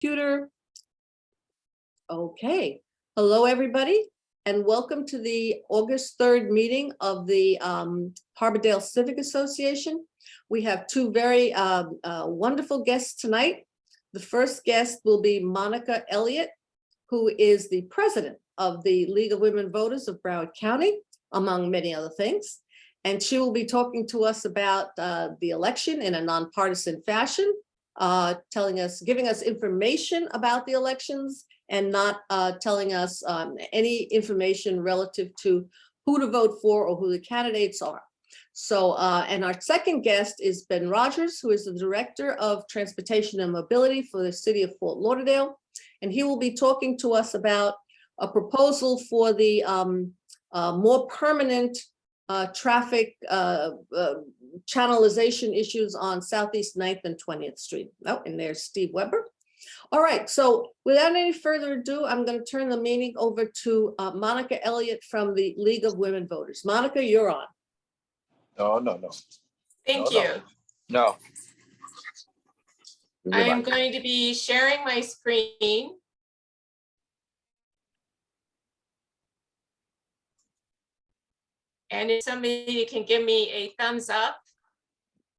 Computer. Okay. Hello, everybody, and welcome to the August 3rd meeting of the Harbordale Civic Association. We have two very wonderful guests tonight. The first guest will be Monica Elliott, who is the president of the League of Women Voters of Broward County, among many other things. And she will be talking to us about the election in a nonpartisan fashion, giving us information about the elections and not telling us any information relative to who to vote for or who the candidates are. So, and our second guest is Ben Rogers, who is the Director of Transportation and Mobility for the City of Fort Lauderdale. And he will be talking to us about a proposal for the more permanent traffic channelization issues on Southeast 9th and 20th Street. Oh, and there's Steve Weber. All right, so without any further ado, I'm going to turn the meeting over to Monica Elliott from the League of Women Voters. Monica, you're on. No. Thank you. No. I am going to be sharing my screen. And if somebody can give me a thumbs up.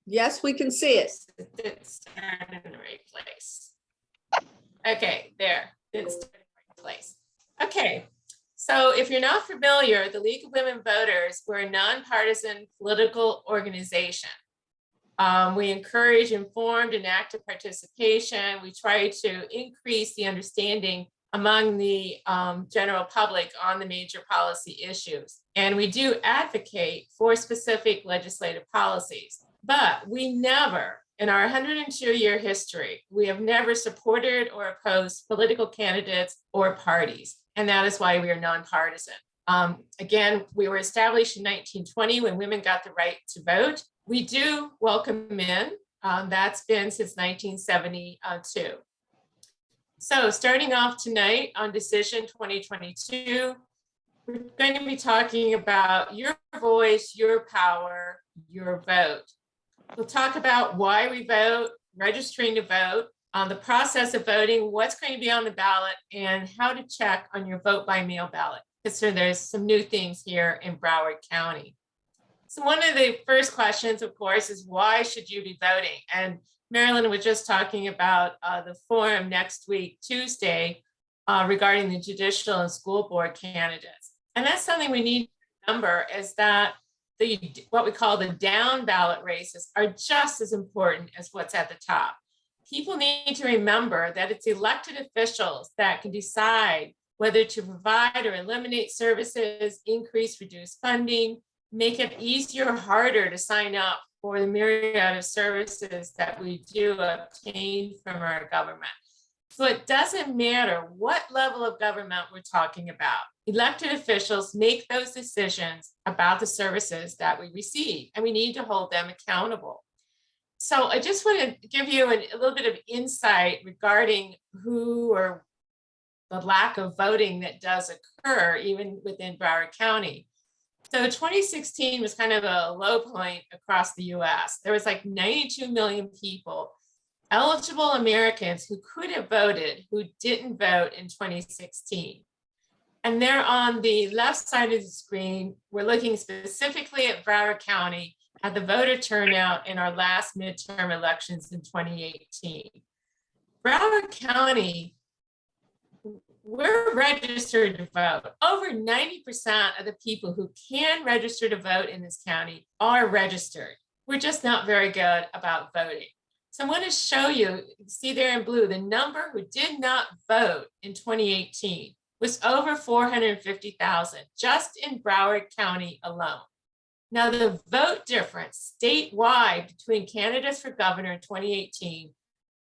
Yes, we can see it. It's in the right place. Okay, there. It's in the right place. Okay, so if you're not familiar, the League of Women Voters, we're a nonpartisan political organization. We encourage informed and active participation. We try to increase the understanding among the general public on the major policy issues. And we do advocate for specific legislative policies, but we never, in our 102-year history, we have never supported or opposed political candidates or parties. And that is why we are nonpartisan. Again, we were established in 1920 when women got the right to vote. We do welcome men. That's been since 1972. So starting off tonight on Decision 2022, we're going to be talking about your voice, your power, your vote. We'll talk about why we vote, registering to vote, the process of voting, what's going to be on the ballot, and how to check on your vote by mail ballot. So there's some new things here in Broward County. So one of the first questions, of course, is why should you be voting? And Marilyn was just talking about the forum next week, Tuesday, regarding the judicial and school board candidates. And that's something we need to remember, is that what we call the down ballot races are just as important as what's at the top. People need to remember that it's elected officials that can decide whether to provide or eliminate services, increase, reduce funding, make it easier or harder to sign up for the myriad of services that we do obtain from our government. So it doesn't matter what level of government we're talking about. Elected officials make those decisions about the services that we receive, and we need to hold them accountable. So I just want to give you a little bit of insight regarding who or the lack of voting that does occur even within Broward County. So 2016 was kind of a low point across the US. There was like 92 million people, eligible Americans who could have voted, who didn't vote in 2016. And there on the left side of the screen, we're looking specifically at Broward County at the voter turnout in our last midterm elections in 2018. Broward County, we're registered to vote. Over 90% of the people who can register to vote in this county are registered. We're just not very good about voting. So I want to show you, see there in blue, the number who did not vote in 2018 was over 450,000 just in Broward County alone. Now the vote difference statewide between candidates for governor in 2018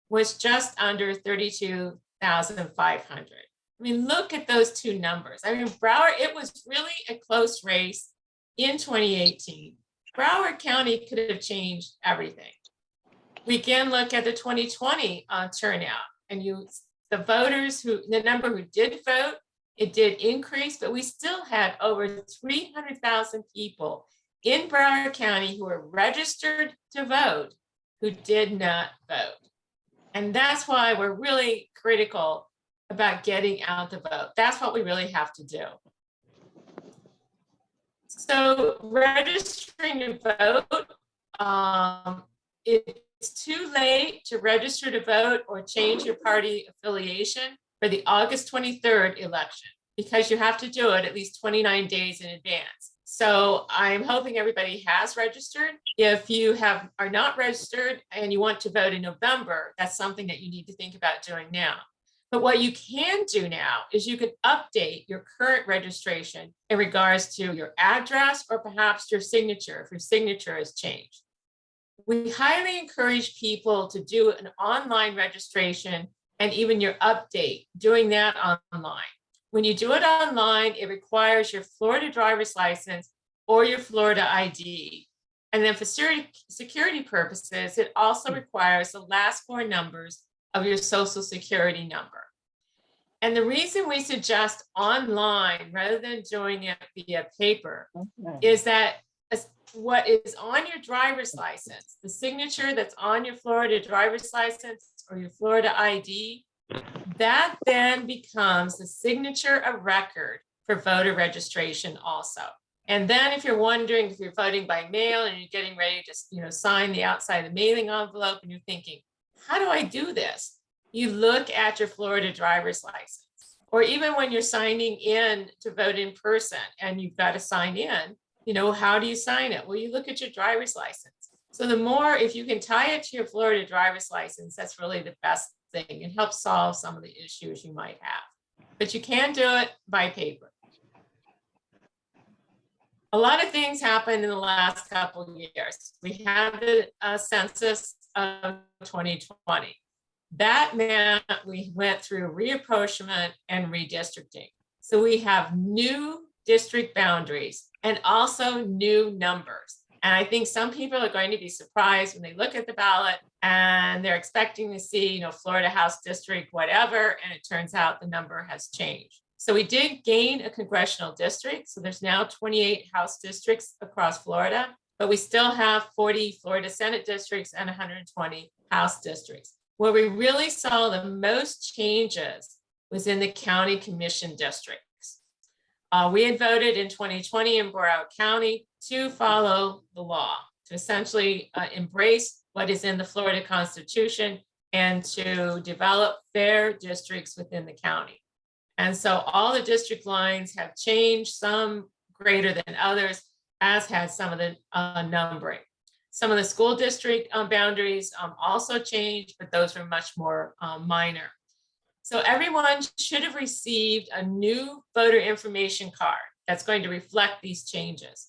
was just under 32,500. I mean, look at those two numbers. I mean, Broward, it was really a close race in 2018. Broward County could have changed everything. We again look at the 2020 turnout, and the number who did vote, it did increase, but we still had over 300,000 people in Broward County who were registered to vote who did not vote. And that's why we're really critical about getting out the vote. That's what we really have to do. So registering to vote, it's too late to register to vote or change your party affiliation for the August 23rd election, because you have to do it at least 29 days in advance. So I'm hoping everybody has registered. If you are not registered and you want to vote in November, that's something that you need to think about doing now. But what you can do now is you can update your current registration in regards to your address or perhaps your signature, if your signature has changed. We highly encourage people to do an online registration and even your update, doing that online. When you do it online, it requires your Florida driver's license or your Florida ID. And then for security purposes, it also requires the last four numbers of your social security number. And the reason we suggest online rather than doing it via paper is that what is on your driver's license, the signature that's on your Florida driver's license or your Florida ID, that then becomes the signature of record for voter registration also. And then if you're wondering if you're voting by mail and you're getting ready to sign the outside of the mailing envelope and you're thinking, how do I do this? You look at your Florida driver's license. Or even when you're signing in to vote in person and you've got to sign in, how do you sign it? Well, you look at your driver's license. So the more, if you can tie it to your Florida driver's license, that's really the best thing and help solve some of the issues you might have. But you can do it by paper. A lot of things happened in the last couple of years. We had the census of 2020. That meant we went through reapportionment and redistricting. So we have new district boundaries and also new numbers. And I think some people are going to be surprised when they look at the ballot and they're expecting to see, Florida House District, whatever, and it turns out the number has changed. So we did gain a congressional district. So there's now 28 House districts across Florida, but we still have 40 Florida Senate districts and 120 House districts. Where we really saw the most changes was in the county commission districts. We had voted in 2020 in Broward County to follow the law, to essentially embrace what is in the Florida Constitution and to develop fair districts within the county. And so all the district lines have changed, some greater than others, as has some of the numbering. Some of the school district boundaries also changed, but those were much more minor. So everyone should have received a new voter information card that's going to reflect these changes.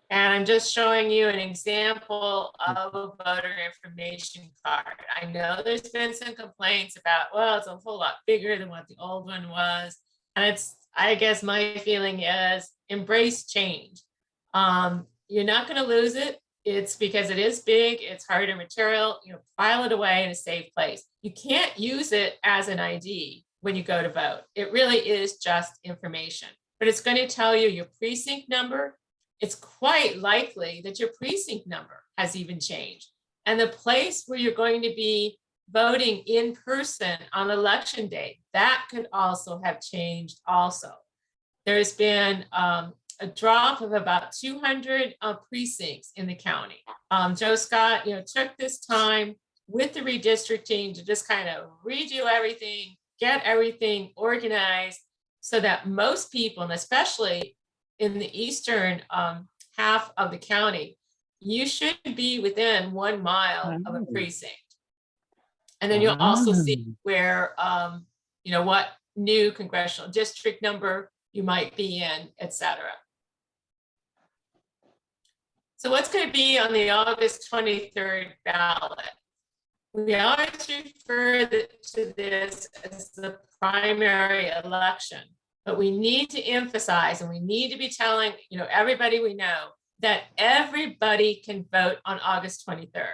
And I'm just showing you an example of a voter information card. I know there's been some complaints about, well, it's a whole lot bigger than what the old one was. And I guess my feeling is embrace change. You're not going to lose it. It's because it is big, it's harder material, file it away in a safe place. You can't use it as an ID when you go to vote. It really is just information, but it's going to tell you your precinct number. It's quite likely that your precinct number has even changed. And the place where you're going to be voting in person on election day, that could also have changed also. There's been a drop of about 200 precincts in the county. Joe Scott, took this time with the redistricting to just kind of redo everything, get everything organized so that most people, and especially in the eastern half of the county, you should be within 1 mile of a precinct. And then you'll also see where, what new congressional district number you might be in, et cetera. So what's going to be on the August 23rd ballot? We always refer to this as the primary election, but we need to emphasize and we need to be telling everybody we know that everybody can vote on August 23rd.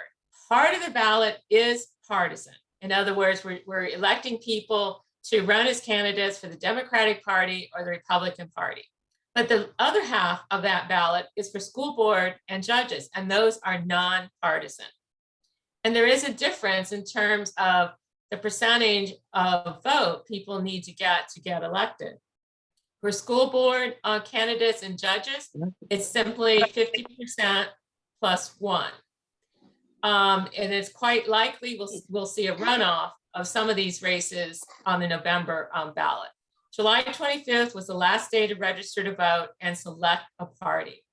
Part of the ballot is partisan. In other words, we're electing people to run as candidates for the Democratic Party or the Republican Party. But the other half of that ballot is for school board and judges, and those are nonpartisan. And there is a difference in terms of the percentage of vote people need to get elected. For school board candidates and judges, it's simply 50% plus one. And it's quite likely we'll see a runoff of some of these races on the November ballot. July 25th was the last day to register to vote and select a party.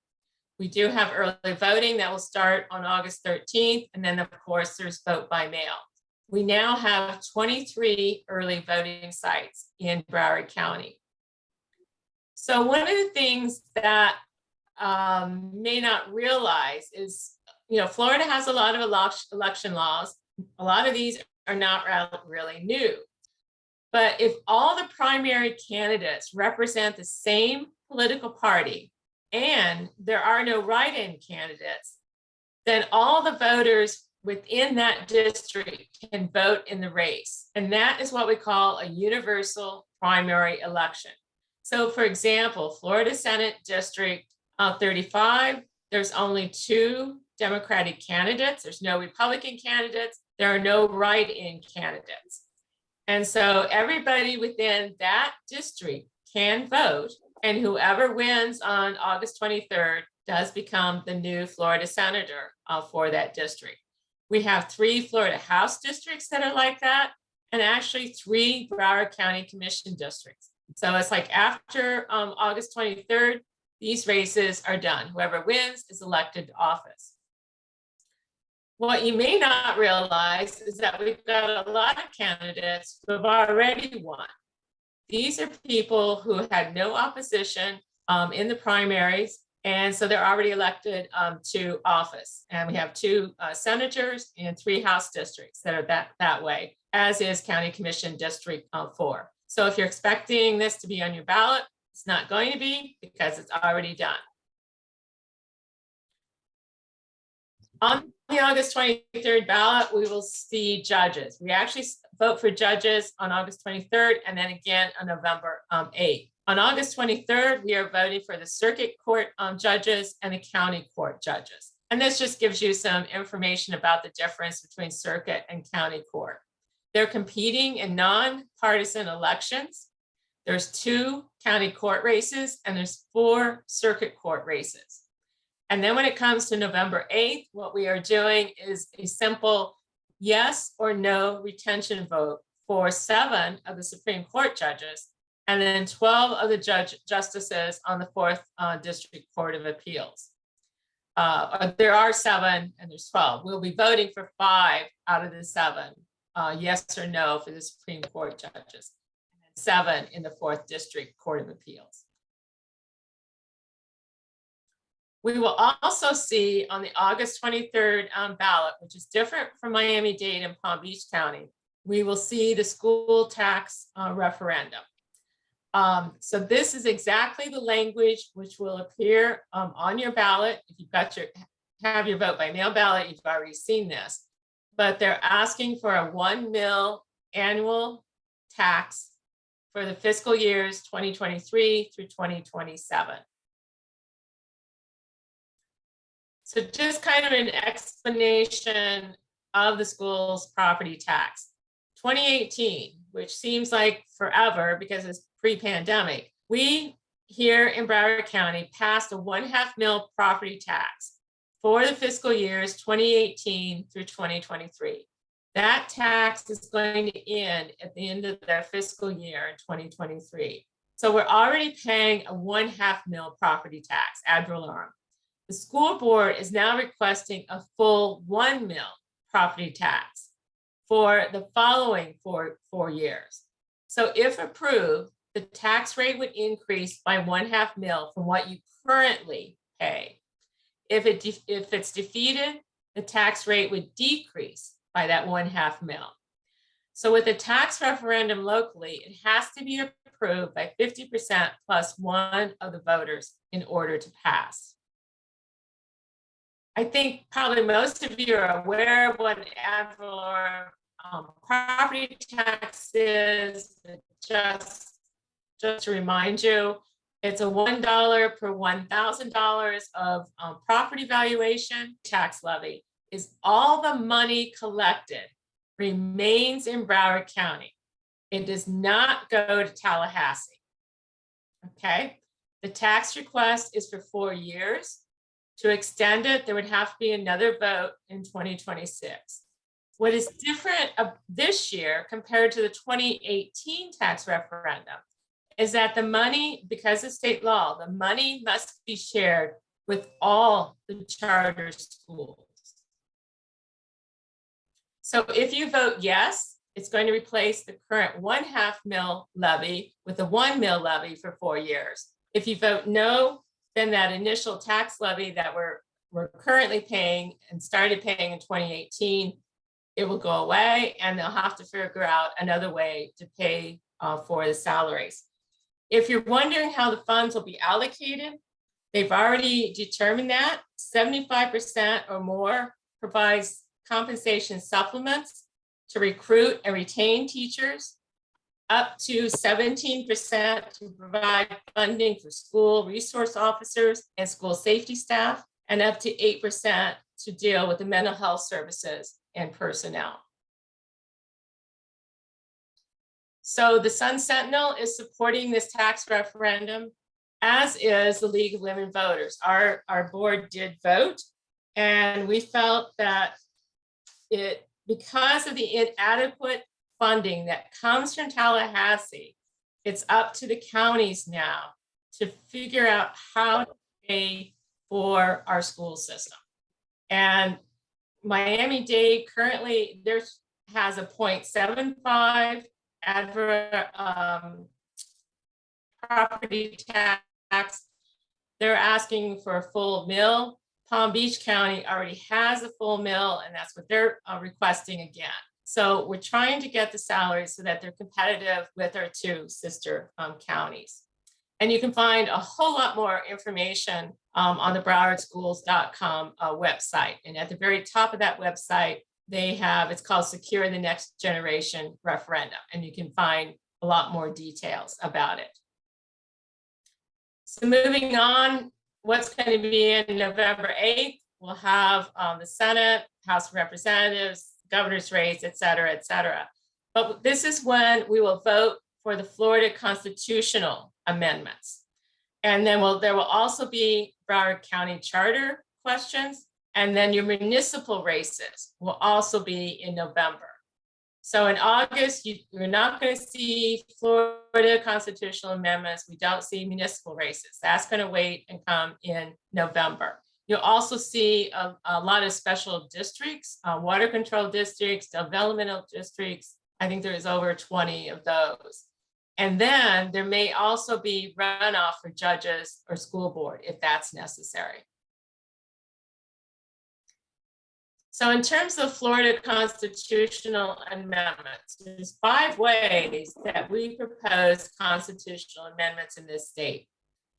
We do have early voting that will start on August 13th. And then of course there's vote by mail. We now have 23 early voting sites in Broward County. So one of the things that may not realize is, Florida has a lot of election laws. A lot of these are not really new. But if all the primary candidates represent the same political party and there are no write-in candidates, then all the voters within that district can vote in the race. And that is what we call a universal primary election. So for example, Florida Senate District 35, there's only 2 Democratic candidates. There's no Republican candidates. There are no write-in candidates. And so everybody within that district can vote, and whoever wins on August 23rd does become the new Florida senator for that district. We have 3 Florida House districts that are like that, and actually 3 Broward County Commission districts. So it's like after August 23rd, these races are done. Whoever wins is elected to office. What you may not realize is that we've got a lot of candidates who have already won. These are people who had no opposition in the primaries, and so they're already elected to office. And we have 2 senators and 3 House districts that are that way, as is County Commission District 4. So if you're expecting this to be on your ballot, it's not going to be because it's already done. On the August 23rd ballot, we will see judges. We actually vote for judges on August 23rd and then again on November 8th. On August 23rd, we are voting for the circuit court judges and the county court judges. And this just gives you some information about the difference between circuit and county court. They're competing in nonpartisan elections. There's 2 county court races and there's 4 circuit court races. And then when it comes to November 8th, what we are doing is a simple yes or no retention vote for 7 of the Supreme Court judges and then 12 of the justices on the 4th District Court of Appeals. There are 7 and there's 12. We'll be voting for 5 out of the 7, yes or no for the Supreme Court judges, and 7 in the 4th District Court of Appeals. We will also see on the August 23rd ballot, which is different from Miami-Dade and Palm Beach County, we will see the school tax referendum. So this is exactly the language which will appear on your ballot. If you've got have your vote by mail ballot, you've already seen this, but they're asking for a $1 million annual tax for the fiscal years 2023 through 2027. So just kind of an explanation of the school's property tax. 2018, which seems like forever because it's pre-pandemic, we here in Broward County passed a $1.5 million property tax for the fiscal years 2018 through 2023. That tax is going to end at the end of their fiscal year in 2023. So we're already paying a $1.5 million property tax ad valorem. The school board is now requesting a full $1 million property tax for the following four years. So if approved, the tax rate would increase by $1.5 million from what you currently pay. If it's defeated, the tax rate would decrease by that $1.5 million. So with a tax referendum locally, it has to be approved by 50% plus 1 of the voters in order to pass. I think probably most of you are aware of what an ad valorem property tax is. Just to remind you, it's a $1 per $1,000 of property valuation tax levy. is all the money collected remains in Broward County. It does not go to Tallahassee. Okay, the tax request is for 4 years. To extend it, there would have to be another vote in 2026. What is different this year compared to the 2018 tax referendum is that the money, because of state law, the money must be shared with all the charter schools. So if you vote yes, it's going to replace the current 1/2 mil levy with a 1 mil levy for 4 years. If you vote no, then that initial tax levy that we're currently paying and started paying in 2018, it will go away, and they'll have to figure out another way to pay for the salaries. If you're wondering how the funds will be allocated, they've already determined that 75% or more provides compensation supplements to recruit and retain teachers, up to 17% to provide funding for school resource officers and school safety staff, and up to 8% to deal with the mental health services and personnel. So the Sun Sentinel is supporting this tax referendum, as is the League of Women Voters. Our board did vote, and we felt that because of the inadequate funding that comes from Tallahassee, it's up to the counties now to figure out how to pay for our school system. And Miami-Dade currently has a 0.75 property tax. They're asking for a full mill. Palm Beach County already has a full mill, and that's what they're requesting again. So we're trying to get the salaries so that they're competitive with our 2 sister counties. And you can find a whole lot more information on the browardschools.com website. And at the very top of that website, they have, it's called Secure the Next Generation Referendum. And you can find a lot more details about it. So moving on, what's going to be in November 8th, we'll have the Senate, House of Representatives, governor's race, et cetera, et cetera. But this is when we will vote for the Florida constitutional amendments. And then there will also be Broward County charter questions, and then your municipal races will also be in November. So in August, you're not going to see Florida constitutional amendments. We don't see municipal races. That's going to wait and come in November. You'll also see a lot of special districts, water control districts, developmental districts. I think there's over 20 of those. And then there may also be runoff for judges or school board if that's necessary. So in terms of Florida constitutional amendments, there's 5 ways that we propose constitutional amendments in this state.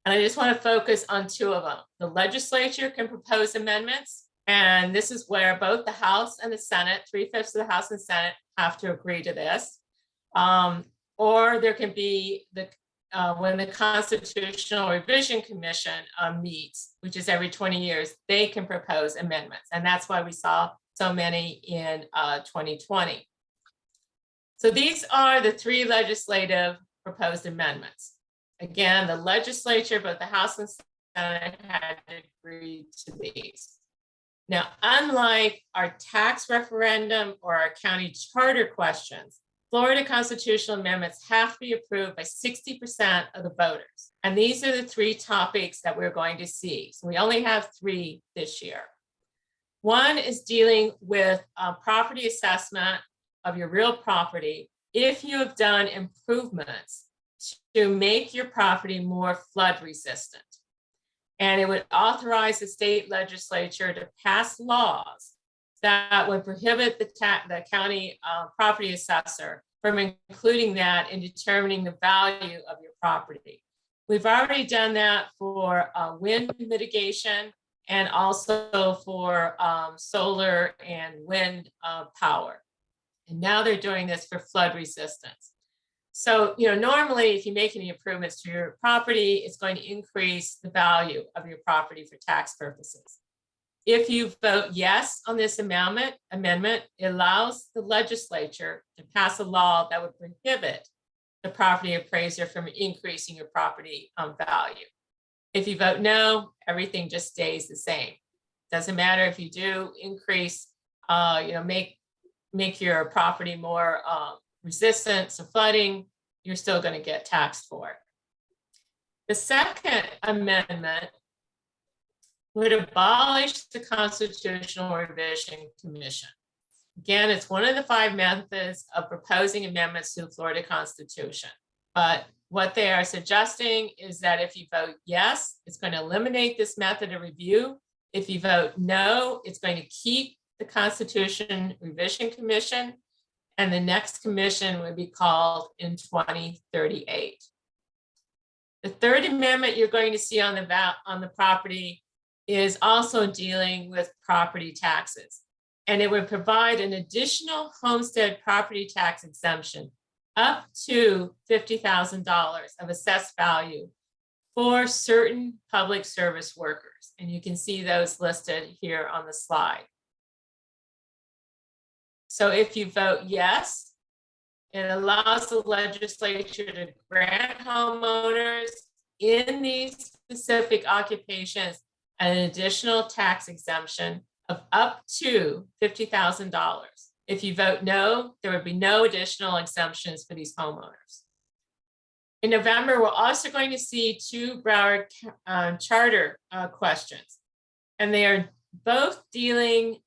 And I just want to focus on 2 of them. The legislature can propose amendments, and this is where both the House and the Senate, 3/5 of the House and Senate, have to agree to this. Or there can be when the Constitutional Revision Commission meets, which is every 20 years, they can propose amendments. And that's why we saw so many in 2020. So these are the 3 legislative proposed amendments. Again, the legislature, both the House and Senate, had agreed to these. Now, unlike our tax referendum or our county charter questions, Florida constitutional amendments have to be approved by 60% of the voters. And these are the 3 topics that we're going to see. So we only have 3 this year. One is dealing with property assessment of your real property if you have done improvements to make your property more flood resistant. And it would authorize the state legislature to pass laws that would prohibit the county property assessor from including that in determining the value of your property. We've already done that for wind mitigation and also for solar and wind power. And now they're doing this for flood resistance. So, normally if you make any improvements to your property, it's going to increase the value of your property for tax purposes. If you vote yes on this amendment, it allows the legislature to pass a law that would prohibit the property appraiser from increasing your property value. If you vote no, everything just stays the same. Doesn't matter if you do increase, make your property more resistant to flooding, you're still going to get taxed for it. The second amendment would abolish the Constitutional Revision Commission. Again, it's one of the 5 methods of proposing amendments to the Florida Constitution. But what they are suggesting is that if you vote yes, it's going to eliminate this method of review. If you vote no, it's going to keep the Constitution Revision Commission, and the next commission would be called in 2038. The third amendment you're going to see on the property is also dealing with property taxes. And it would provide an additional homestead property tax exemption up to $50,000 of assessed value for certain public service workers. And you can see those listed here on the slide. So if you vote yes, it allows the legislature to grant homeowners in these specific occupations an additional tax exemption of up to $50,000. If you vote no, there would be no additional exemptions for these homeowners. In November, we're also going to see 2 Broward charter questions, and they are both dealing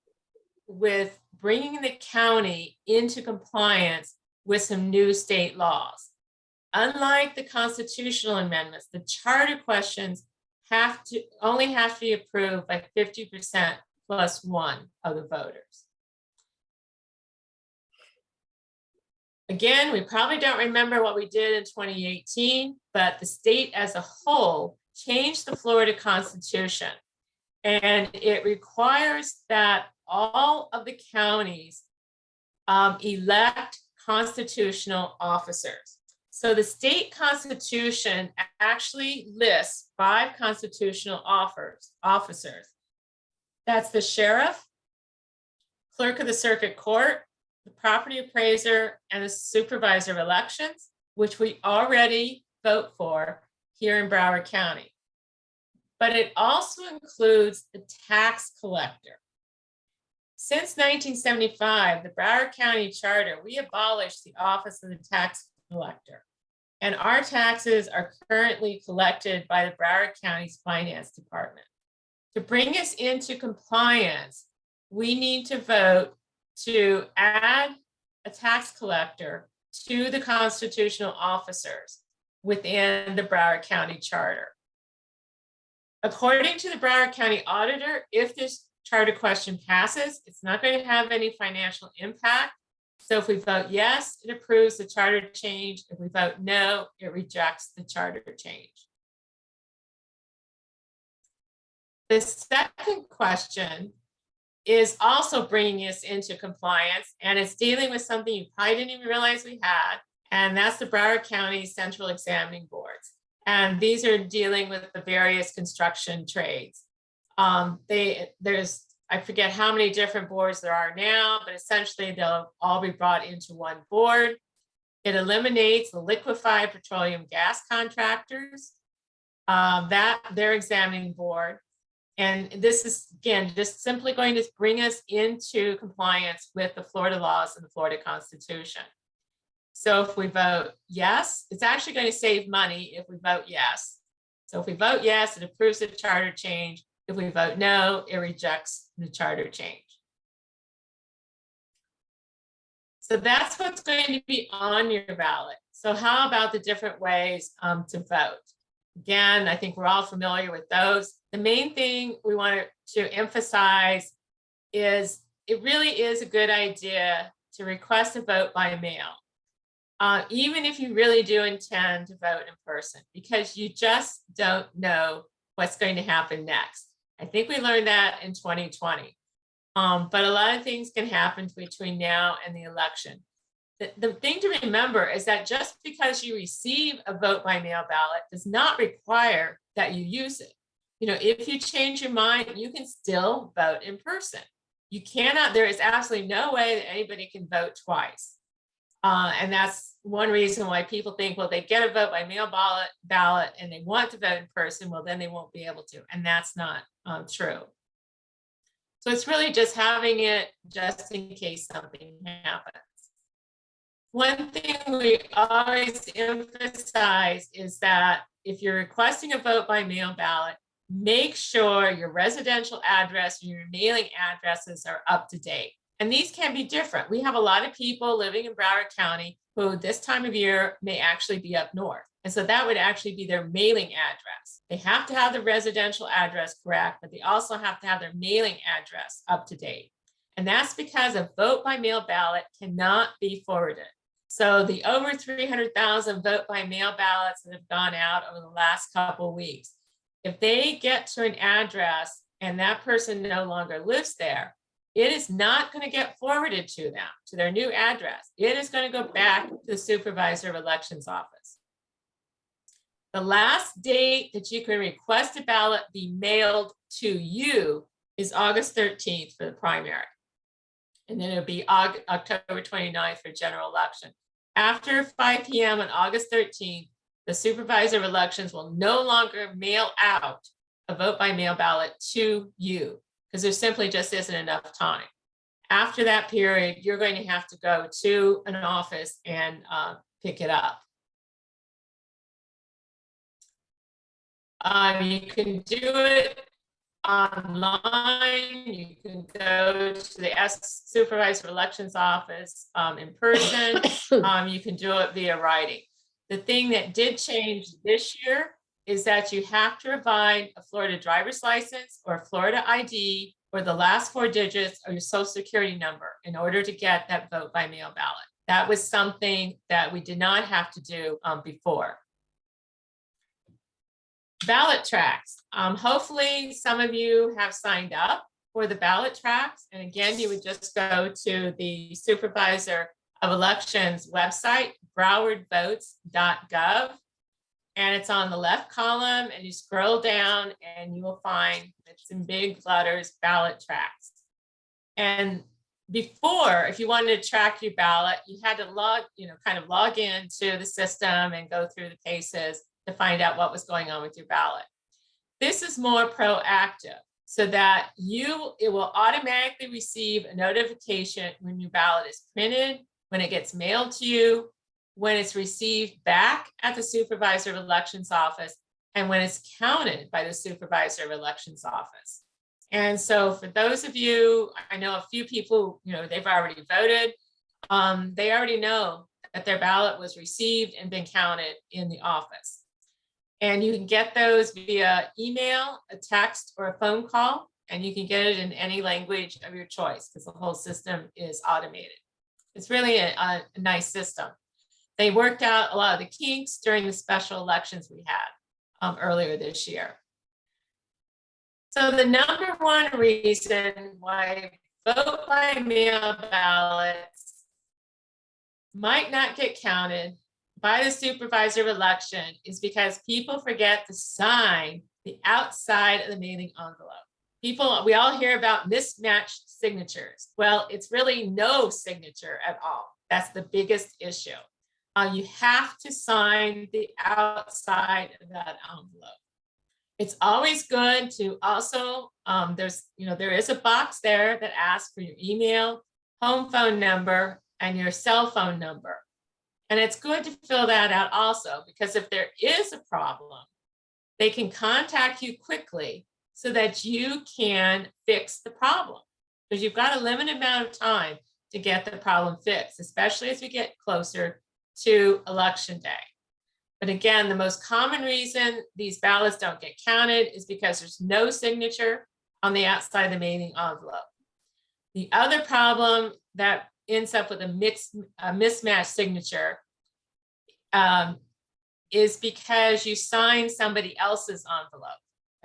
with bringing the county into compliance with some new state laws. Unlike the constitutional amendments, the charter questions only have to be approved by 50% plus 1 of the voters. Again, we probably don't remember what we did in 2018, but the state as a whole changed the Florida Constitution, and it requires that all of the counties elect constitutional officers. So the state constitution actually lists 5 constitutional officers. That's the sheriff, clerk of the circuit court, the property appraiser, and the supervisor of elections, which we already vote for here in Broward County. But it also includes the tax collector. Since 1975, the Broward County Charter, we abolished the office of the tax collector. And our taxes are currently collected by the Broward County's Finance Department. To bring us into compliance, we need to vote to add a tax collector to the constitutional officers within the Broward County Charter. According to the Broward County Auditor, if this charter question passes, it's not going to have any financial impact. So if we vote yes, it approves the charter change. If we vote no, it rejects the charter change. The second question is also bringing us into compliance, and it's dealing with something you probably didn't even realize we had, and that's the Broward County Central Examining Boards. And these are dealing with the various construction trades. I forget how many different boards there are now, but essentially they'll all be brought into one board. It eliminates the liquefied petroleum gas contractors, their examining board. And this is, again, just simply going to bring us into compliance with the Florida laws and the Florida Constitution. So if we vote yes, it's actually going to save money if we vote yes. So if we vote yes, it approves the charter change. If we vote no, it rejects the charter change. So that's what's going to be on your ballot. So how about the different ways to vote? Again, I think we're all familiar with those. The main thing we want to emphasize is it really is a good idea to request a vote by mail, even if you really do intend to vote in person, because you just don't know what's going to happen next. I think we learned that in 2020, but a lot of things can happen between now and the election. The thing to remember is that just because you receive a vote by mail ballot does not require that you use it. if you change your mind, you can still vote in person. You cannot, there is absolutely no way that anybody can vote twice. And that's one reason why people think, well, they get a vote by mail ballot and they want to vote in person, well, then they won't be able to. And that's not true. So it's really just having it just in case something happens. One thing we always emphasize is that if you're requesting a vote by mail ballot, make sure your residential address and your mailing addresses are up to date. And these can be different. We have a lot of people living in Broward County who this time of year may actually be up north. And so that would actually be their mailing address. They have to have the residential address correct, but they also have to have their mailing address up to date. And that's because a vote by mail ballot cannot be forwarded. So the over 300,000 vote by mail ballots that have gone out over the last couple of weeks, if they get to an address and that person no longer lives there, it is not going to get forwarded to them, to their new address. It is going to go back to the supervisor of elections office. The last date that you can request a ballot be mailed to you is August 13th for the primary. And then it'll be October 29th for general election. After 5 p.m. on August 13th, the supervisor of elections will no longer mail out a vote by mail ballot to you because there simply just isn't enough time. After that period, you're going to have to go to an office and pick it up. You can do it online. You can go to the supervisor of elections office in person. You can do it via writing. The thing that did change this year is that you have to provide a Florida driver's license or a Florida ID or the last 4 digits of your social security number in order to get that vote by mail ballot. That was something that we did not have to do before. Ballot tracks. Hopefully some of you have signed up for the ballot tracks. And again, you would just go to the supervisor of elections website, browardvotes.gov. And it's on the left column and you scroll down and you will find it's in big letters, ballot tracks. And before, if you wanted to track your ballot, you had to log into the system and go through the cases to find out what was going on with your ballot. This is more proactive so that it will automatically receive a notification when your ballot is printed, when it gets mailed to you, when it's received back at the supervisor of elections office, and when it's counted by the supervisor of elections office. And so for those of you, I know a few people, they've already voted. They already know that their ballot was received and been counted in the office. And you can get those via email, a text, or a phone call, and you can get it in any language of your choice because the whole system is automated. It's really a nice system. They worked out a lot of the kinks during the special elections we had earlier this year. So the number one reason why vote by mail ballots might not get counted by the supervisor of election is because people forget to sign the outside of the mailing envelope. We all hear about mismatched signatures. Well, it's really no signature at all. That's the biggest issue. You have to sign the outside of that envelope. It's always good to also, there is a box there that asks for your email, home phone number, and your cell phone number. And it's good to fill that out also, because if there is a problem, they can contact you quickly so that you can fix the problem. Because you've got a limited amount of time to get the problem fixed, especially as we get closer to election day. But again, the most common reason these ballots don't get counted is because there's no signature on the outside of the mailing envelope. The other problem that ends up with a mismatched signature is because you sign somebody else's envelope,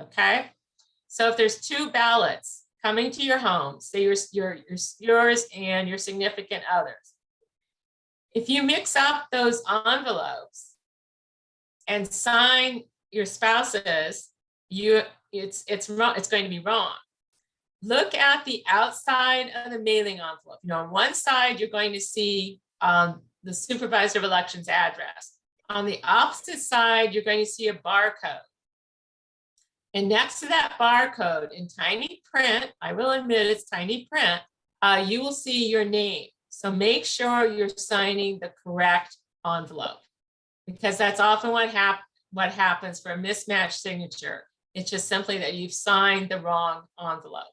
okay? So if there's 2 ballots coming to your home, say yours and your significant others, if you mix up those envelopes and sign your spouse's it's wrong, it's going to be wrong. Look at the outside of the mailing envelope. On one side, you're going to see the supervisor of elections address. On the opposite side, you're going to see a barcode. And next to that barcode in tiny print, I will admit it's tiny print, you will see your name. So make sure you're signing the correct envelope, because that's often what happens for a mismatched signature. It's just simply that you've signed the wrong envelope.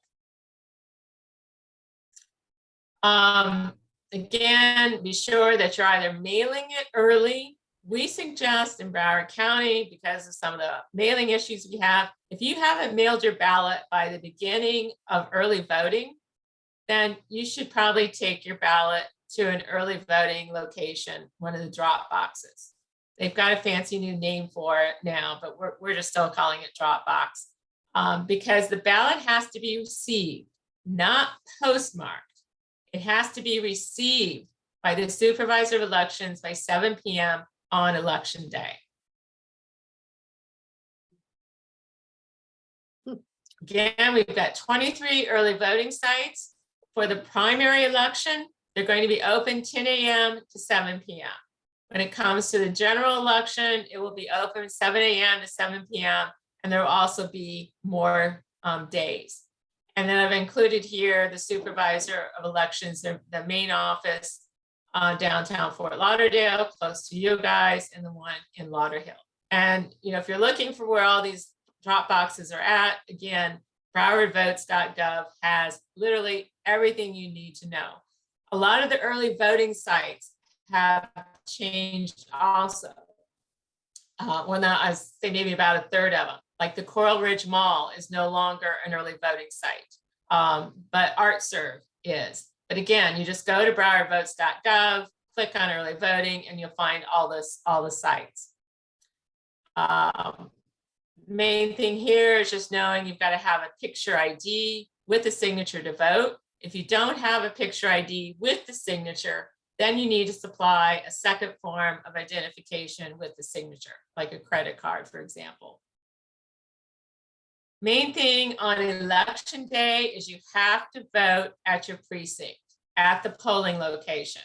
Again, be sure that you're either mailing it early. We suggest in Broward County, because of some of the mailing issues we have, if you haven't mailed your ballot by the beginning of early voting, then you should probably take your ballot to an early voting location, one of the drop boxes. They've got a fancy new name for it now, but we're just still calling it drop box, because the ballot has to be received, not postmarked. It has to be received by the supervisor of elections by 7 p.m. on election day. Again, we've got 23 early voting sites. For the primary election, they're going to be open 10 a.m. to 7 p.m. When it comes to the general election, it will be open 7 a.m. to 7 p.m. And there will also be more days. And then I've included here the supervisor of elections, the main office downtown Fort Lauderdale, close to you guys, and the one in Lauderhill. And if you're looking for where all these drop boxes are at, again, browardvotes.gov has literally everything you need to know. A lot of the early voting sites have changed also. Well, now I say maybe about a third of them. Like the Coral Ridge Mall is no longer an early voting site, but ArtServe is. But again, you just go to browardvotes.gov, click on early voting, and you'll find all the sites. Main thing here is just knowing you've got to have a picture ID with a signature to vote. If you don't have a picture ID with the signature, then you need to supply a second form of identification with the signature, like a credit card, for example. Main thing on election day is you have to vote at your precinct, at the polling location.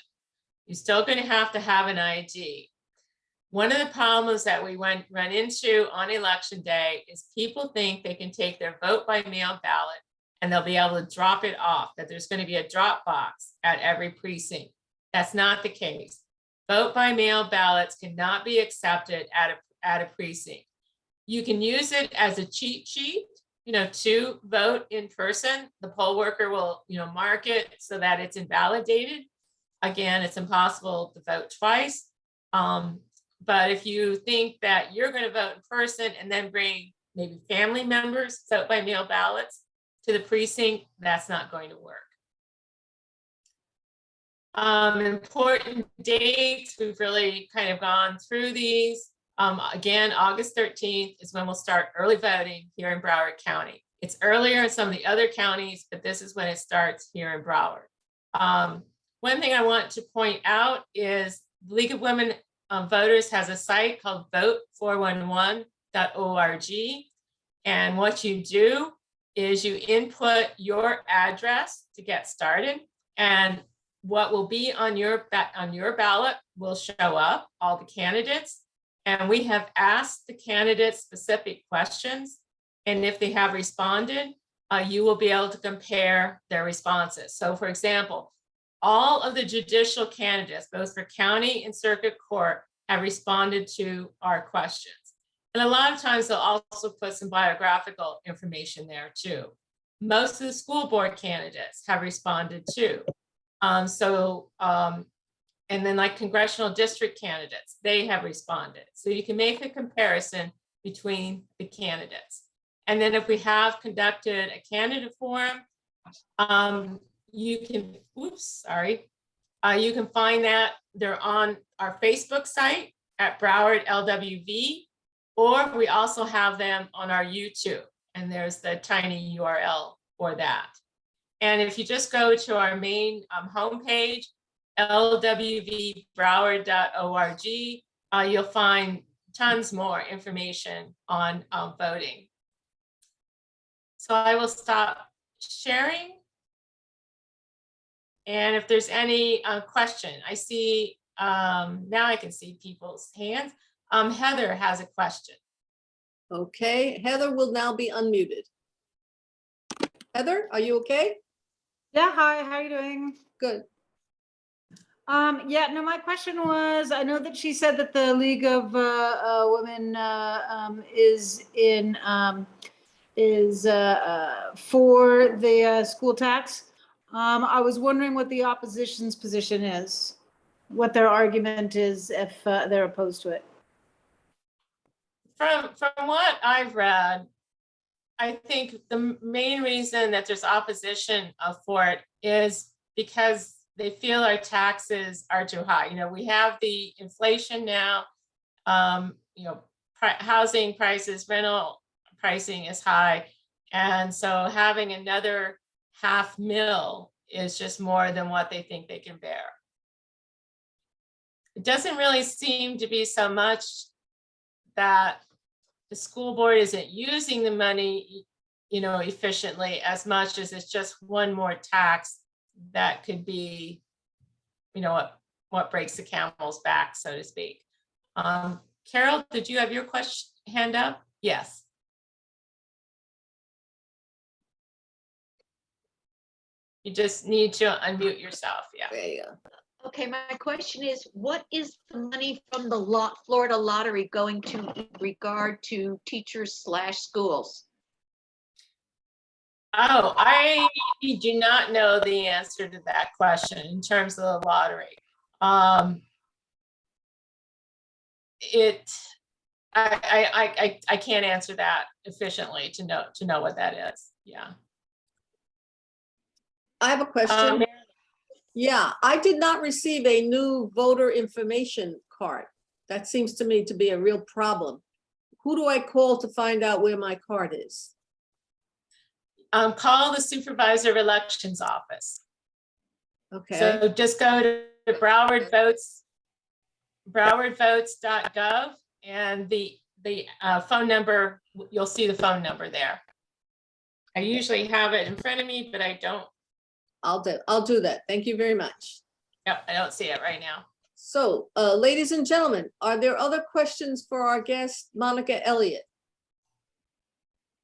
You're still going to have an ID. One of the problems that we run into on election day is people think they can take their vote by mail ballot and they'll be able to drop it off, that there's going to be a drop box at every precinct. That's not the case. Vote by mail ballots cannot be accepted at a precinct. You can use it as a cheat sheet, to vote in person. The poll worker will, mark it so that it's invalidated. Again, it's impossible to vote twice. But if you think that you're going to vote in person and then bring maybe family members vote by mail ballots to the precinct, that's not going to work. Important dates, we've really kind of gone through these. Again, August 13th is when we'll start early voting here in Broward County. It's earlier in some of the other counties, but this is when it starts here in Broward. One thing I want to point out is the League of Women Voters has a site called vote411.org. And what you do is you input your address to get started, and what will be on your ballot will show up, all the candidates. And we have asked the candidates specific questions. And if they have responded, you will be able to compare their responses. So for example, all of the judicial candidates, both for county and circuit court, have responded to our questions. And a lot of times they'll also put some biographical information there too. Most of the school board candidates have responded too. And then like congressional district candidates, they have responded. So you can make a comparison between the candidates. And then if we have conducted a candidate forum, you can find that they're on our Facebook site at Broward LWV, or we also have them on our YouTube, and there's the tiny URL for that. And if you just go to our main homepage, lwvbroward.org, you'll find tons more information on voting. So I will stop sharing. And if there's any question, I see, now I can see people's hands. Heather has a question. Okay, Heather will now be unmuted. Heather, are you okay? Yeah, hi, how are you doing? Good. Yeah, no, my question was, I know that she said that the League of Women is for the school tax. I was wondering what the opposition's position is, what their argument is if they're opposed to it. From what I've read, I think the main reason that there's opposition for it is because they feel our taxes are too high. You know, we have the inflation now, you know, housing prices, rental pricing is high. And so having another $500,000 is just more than what they think they can bear. It doesn't really seem to be so much that the school board isn't using the money, you know, efficiently as much as it's just one more tax that could be, you know, what breaks the camel's back, so to speak. Carol, did you have your question hand up? Yes. You just need to unmute yourself. Yeah. There you go. Okay, my question is, what is the money from the Florida lottery going to in regard to teachers / schools? Oh, I do not know the answer to that question in terms of the lottery. I can't answer that efficiently to know what that is. Yeah. I have a question. Yeah, I did not receive a new voter information card. That seems to me to be a real problem. Who do I call to find out where my card is? Call the supervisor of elections office. Okay, So just go to browardvotes.gov and the phone number, you'll see the phone number there. I usually have it in front of me, but I don't. I'll do that. Thank you very much. Yep, I don't see it right now. So, ladies and gentlemen, are there other questions for our guest, Monica Elliott?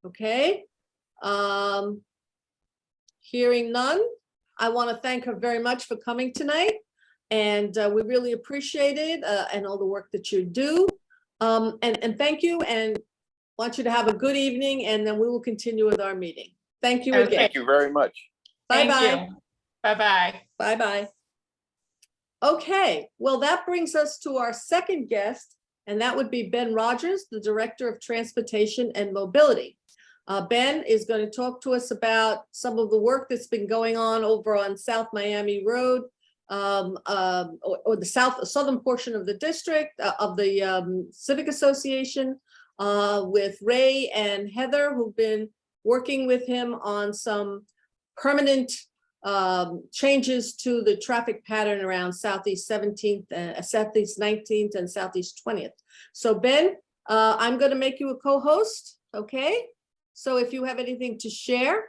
Okay. Hearing none, I want to thank her very much for coming tonight. And we really appreciate it and all the work that you do. And thank you, and want you to have a good evening, and then we will continue with our meeting. Thank you Okay. again. Thank you very much. Thank Bye-bye. you. Bye-bye. Bye-bye. Okay, well, that brings us to our second guest, and that would be Ben Rogers, the Director of Transportation and Mobility. Ben is going to talk to us about some of the work that's been going on over on South Miami Road, or the southern portion of the district of the Civic Association, with Ray and Heather, who've been working with him on some permanent changes to the traffic pattern around Southeast 17th, Southeast 19th, and Southeast 20th. So Ben, I'm going to make you a co-host, okay? So if you have anything to share,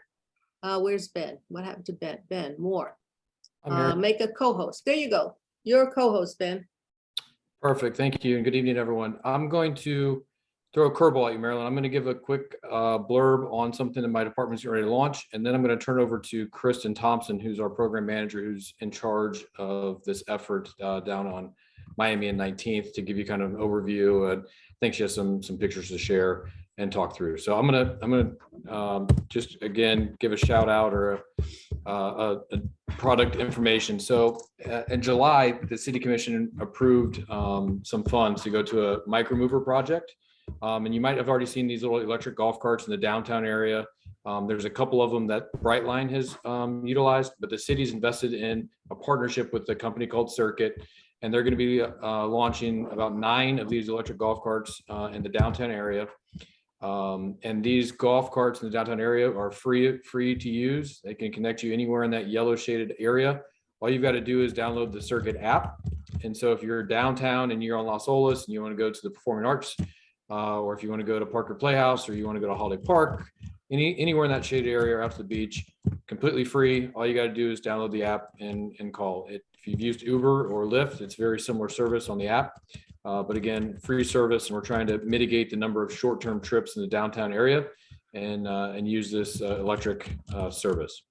where's Ben? What happened to Ben? Ben, more. Make a co-host. There you go. You're a co-host, Ben. Perfect. Thank you. And good evening, everyone. I'm going to throw a curveball at you, Marilyn. I'm going to give a quick blurb on something that my department's ready to launch. And then I'm going to turn over to Kristen Thompson, who's our program manager, who's in charge of this effort down on Miami and 19th, to give you kind of an overview. And I think she has some pictures to share and talk through. So I'm gonna just again give a shout out or a product information. So in July, the City Commission approved some funds to go to a micro mover project. And you might have already seen these little electric golf carts in the downtown area. There's a couple of them that Brightline has utilized, but the city's invested in a partnership with a company called Circuit, and they're going to be launching about 9 of these electric golf carts in the downtown area. And these golf carts in the downtown area are free to use. They can connect you anywhere in that yellow shaded area. All you've got to do is download the Circuit app. And so if you're downtown and you're on Las Olas and you want to go to the Performing Arts, or if you want to go to Parker Playhouse, or you want to go to Holiday Park, anywhere in that shaded area or out to the beach, completely free. All you got to do is download the app and call it. If you've used Uber or Lyft, it's very similar service on the app. But again, free service, and we're trying to mitigate the number of short-term trips in the downtown area and use this electric service.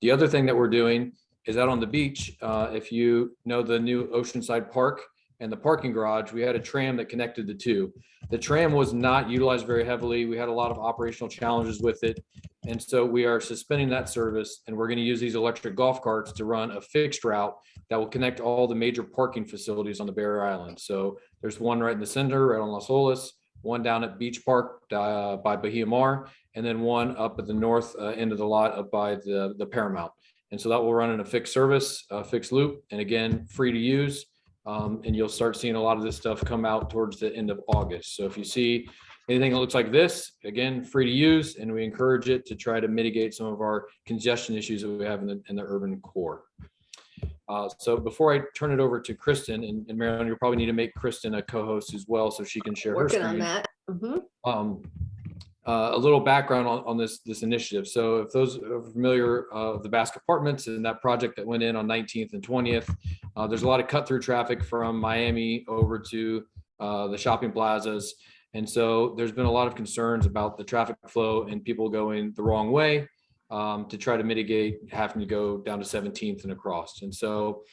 The other thing that we're doing is out on the beach. If you know the new Oceanside Park and the parking garage, we had a tram that connected the two. The tram was not utilized very heavily. We had a lot of operational challenges with it. And so we are suspending that service, and we're going to use these electric golf carts to run a fixed route that will connect all the major parking facilities on the Barrier Island. So there's one right in the center, right on Las Olas, one down at Beach Park by Bahia Mar, and then one up at the north end of the lot up by the Paramount. And so that will run in a fixed service, fixed loop, and again, free to use. And you'll start seeing a lot of this stuff come out towards the end of August. So if you see anything that looks like this, again, free to use, and we encourage it to try to mitigate some of our congestion issues that we have in the urban core. So before I turn it over to Kristen, and Marilyn, you'll probably need to make Kristen a co-host as well so she can share her Working screen. on that. Mhm. A little background on this initiative. So if those are familiar of the Basque Apartments and that project that went in on 19th and 20th, there's a lot of cut through traffic from Miami over to the shopping plazas. And so there's been a lot of concerns about the traffic flow and people going the wrong way to try to mitigate having to go down to 17th and across. And so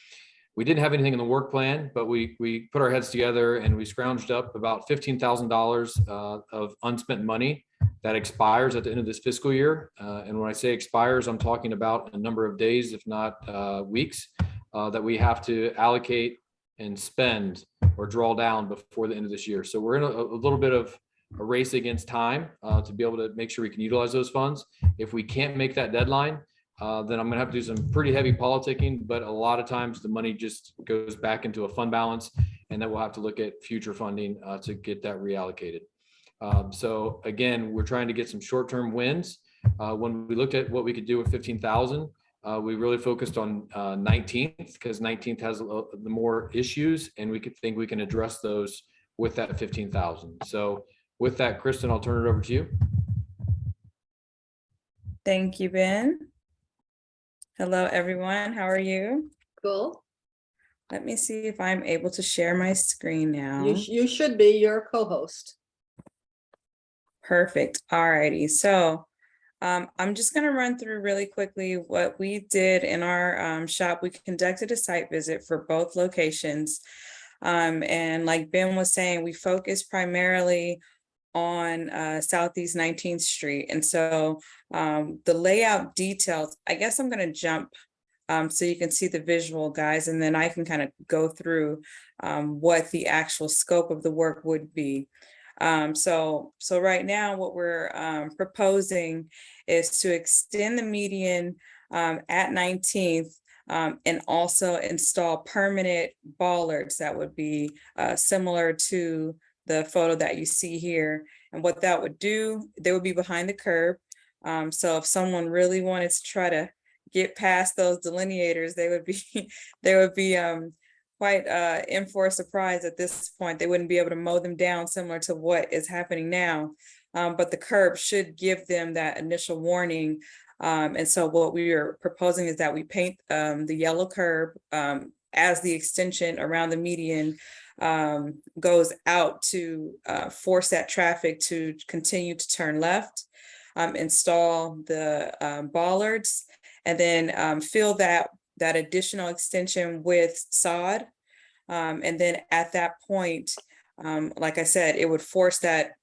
we didn't have anything in the work plan, but we put our heads together and we scrounged up about $15,000 of unspent money that expires at the end of this fiscal year. And when I say expires, I'm talking about a number of days, if not weeks, that we have to allocate and spend or draw down before the end of this year. So we're in a little bit of a race against time to be able to make sure we can utilize those funds. If we can't make that deadline, then I'm gonna have to do some pretty heavy politicking, but a lot of times the money just goes back into a fund balance, and then we'll have to look at future funding to get that reallocated. So again, we're trying to get some short-term wins. When we looked at what we could do with 15,000, we really focused on 19th because 19th has the more issues, and we could think we can address those with that 15,000. So with that, Kristen, I'll turn it over to you. Thank you, Ben. Hello, everyone. How are you? Cool. Let me see if I'm able to share my screen now. You should be your co-host. Perfect. All righty. So I'm just going to run through really quickly what we did in our shop. We conducted a site visit for both locations. And like Ben was saying, we focused primarily on Southeast 19th Street. And so the layout details, I guess I'm going to jump so you can see the visual, guys, and then I can kind of go through what the actual scope of the work would be. So right now what we're proposing is to extend the median at 19th and also install permanent bollards that would be similar to the photo that you see here. And what that would do, they would be behind the curb. So if someone really wanted to try to get past those delineators, they would be quite in for a surprise at this point. They wouldn't be able to mow them down similar to what is happening now. But the curb should give them that initial warning. And so what we are proposing is that we paint the yellow curb as the extension around the median goes out to force that traffic to continue to turn left, install the bollards, and then fill that additional extension with sod. And then at that point, like I said, it would force that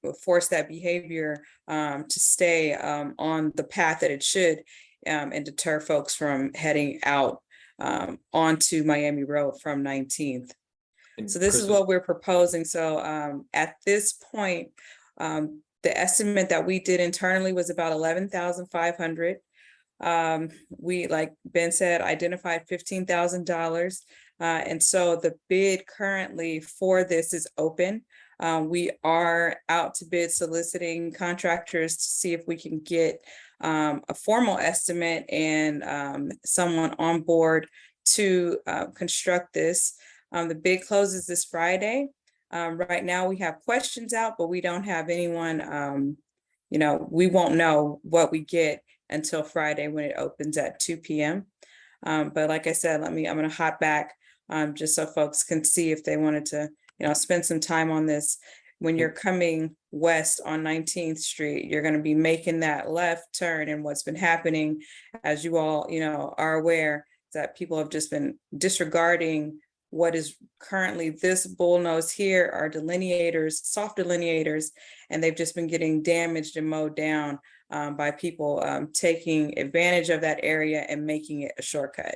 behavior to stay on the path that it should and deter folks from heading out onto Miami Road from 19th. So this is what we're proposing. So at this point, the estimate that we did internally was about $11,500. We, like Ben said, identified $15,000. And so the bid currently for this is open. We are out to bid soliciting contractors to see if we can get a formal estimate and someone on board to construct this. The bid closes this Friday. Right now we have questions out, but we don't have anyone we won't know what we get until Friday when it opens at 2 p.m. But like I said, I'm going to hop back just so folks can see if they wanted to, spend some time on this. When you're coming west on 19th Street, you're going to be making that left turn. And what's been happening, as you all, are aware, is that people have just been disregarding what is currently this bullnose here are delineators, soft delineators, and they've just been getting damaged and mowed down by people taking advantage of that area and making it a shortcut.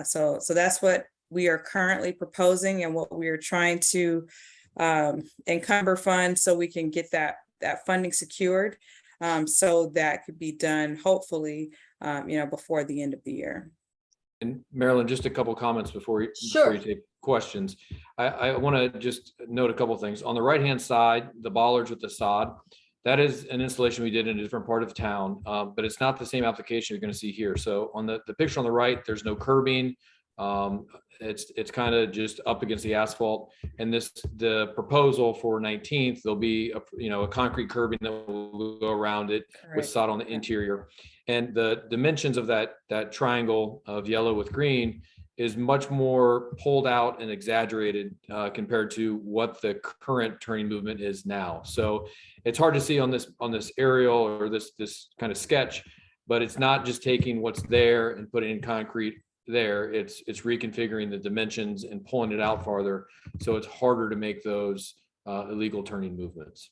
So that's what we are currently proposing and what we are trying to encumber funds so we can get that funding secured, so that could be done hopefully before the end of the year. And Marilyn, just a couple comments before you take questions. I want to just note a couple of things. On the right-hand side, the bollards with the sod, that is an installation we did in a different part of town, but it's not the same application you're going to see here. So on the picture on the right, there's no curbing. It's kind of just up against the asphalt. And the proposal for 19th, there'll be a concrete curbing that will go around it with sod on the interior. And the dimensions of that triangle of yellow with green is much more pulled out and exaggerated compared to what the current turning movement is now. So it's hard to see on this aerial or this kind of sketch, but it's not just taking what's there and putting in concrete there. It's reconfiguring the dimensions and pulling it out farther, so it's harder to make those illegal turning movements.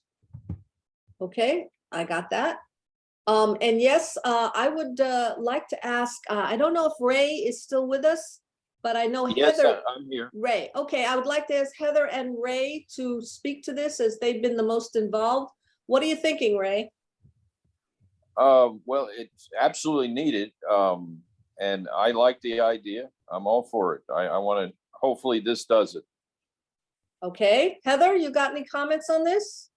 Okay, I got that. And yes, I would like to ask, I don't know if Ray is still with us, but I know Yes, Heather. I'm here. Ray, okay, I would like to ask Heather and Ray to speak to this as they've been the most involved. What are you thinking, Ray? Well, it's absolutely needed. And I like the idea. I'm all for it. I want to, hopefully this does it. Okay, Heather, you got any comments on this?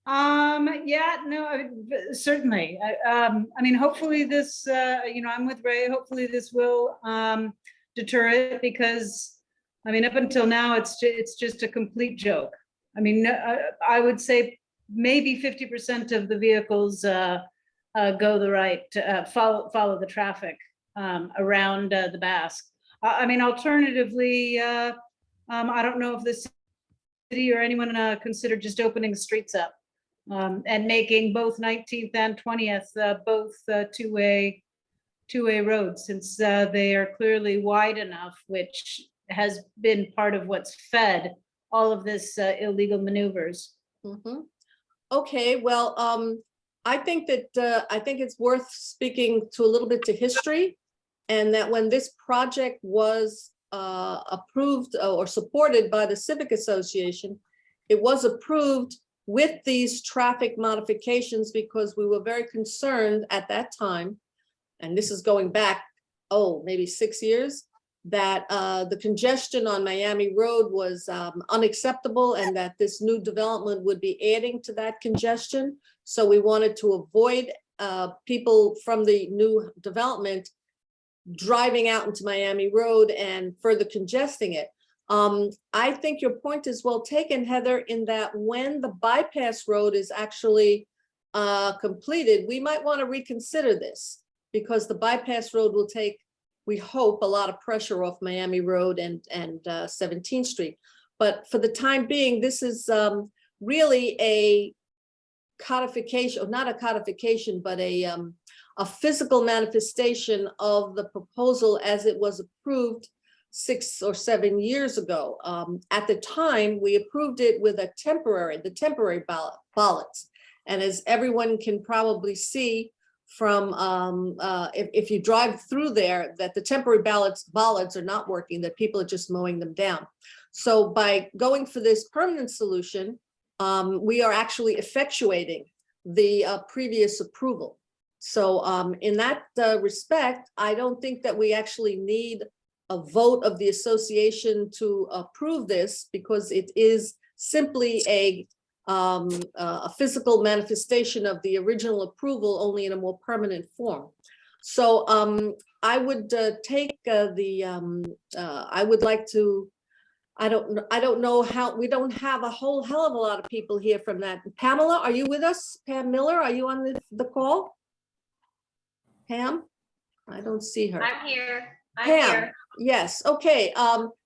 Yeah, no, certainly. I mean, hopefully this, I'm with Ray. Hopefully this will deter it, because I mean, up until now, it's just a complete joke. I mean, I would say maybe 50% of the vehicles go the right, follow the traffic around the Basque. I mean, alternatively, I don't know if the city or anyone considered just opening the streets up and making both 19th and 20th both two-way roads, since they are clearly wide enough, which has been part of what's fed all of this illegal maneuvers. Mm-hmm. Okay, well, I think it's worth speaking to a little bit to history, and that when this project was approved or supported by the Civic Association, it was approved with these traffic modifications because we were very concerned at that time, and this is going back, maybe 6 years, that the congestion on Miami Road was unacceptable, and that this new development would be adding to that congestion. So we wanted to avoid people from the new development driving out into Miami Road and further congesting it. I think your point is well taken, Heather, in that when the bypass road is actually completed, we might want to reconsider this, because the bypass road will take, we hope, a lot of pressure off Miami Road and 17th Street. But for the time being, this is really a codification, or not a codification, but a physical manifestation of the proposal as it was approved 6 or 7 years ago. At the time, we approved it with the temporary ballots. And as everyone can probably see from, if you drive through there, that the temporary ballots are not working, that people are just mowing them down. So by going for this permanent solution, we are actually effectuating the previous approval. So in that respect, I don't think that we actually need a vote of the association to approve this, because it is simply a physical manifestation of the original approval, only in a more permanent form. So I would take I would like to I don't know how, we don't have a whole hell of a lot of people here from that. Pamela, are you with us? Pam Miller, are you on the call? Pam? I don't see her. I'm here. I'm Pam, here. yes, okay.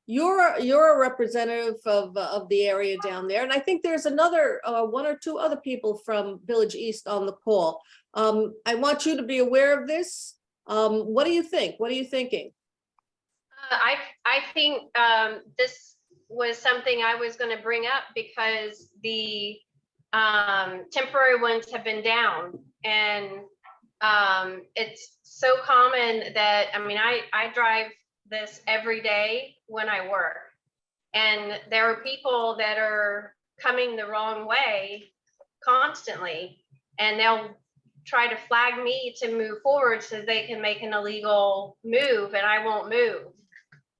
You're a representative of the area down there, and I think there's another one or two other people from Village East on the call. I want you to be aware of this. What do you think? What are you thinking? I think this was something I was going to bring up because the temporary ones have been down, and it's so common that, I mean, I drive this every day when I work, and there are people that are coming the wrong way constantly, and they'll try to flag me to move forward so they can make an illegal move, and I won't move.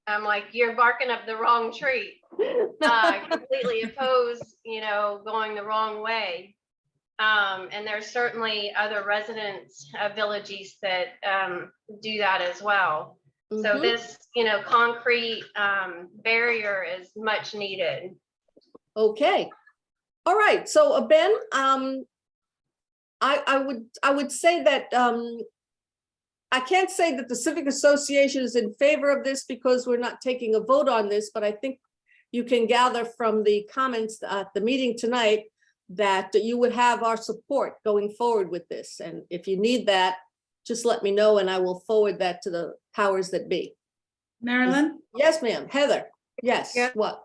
I'm like, you're barking up the wrong tree. Completely oppose, going the wrong way. And there's certainly other residents of Village East that do that as well. So Mhm. this, concrete barrier is much needed. Okay, all right, so Ben, I would say that I can't say that the Civic Association is in favor of this because we're not taking a vote on this, but I think you can gather from the comments at the meeting tonight that you would have our support going forward with this. And if you need that, just let me know and I will forward that to the powers that be. Marilyn? Yes, ma'am. Heather, yes, Yeah. what?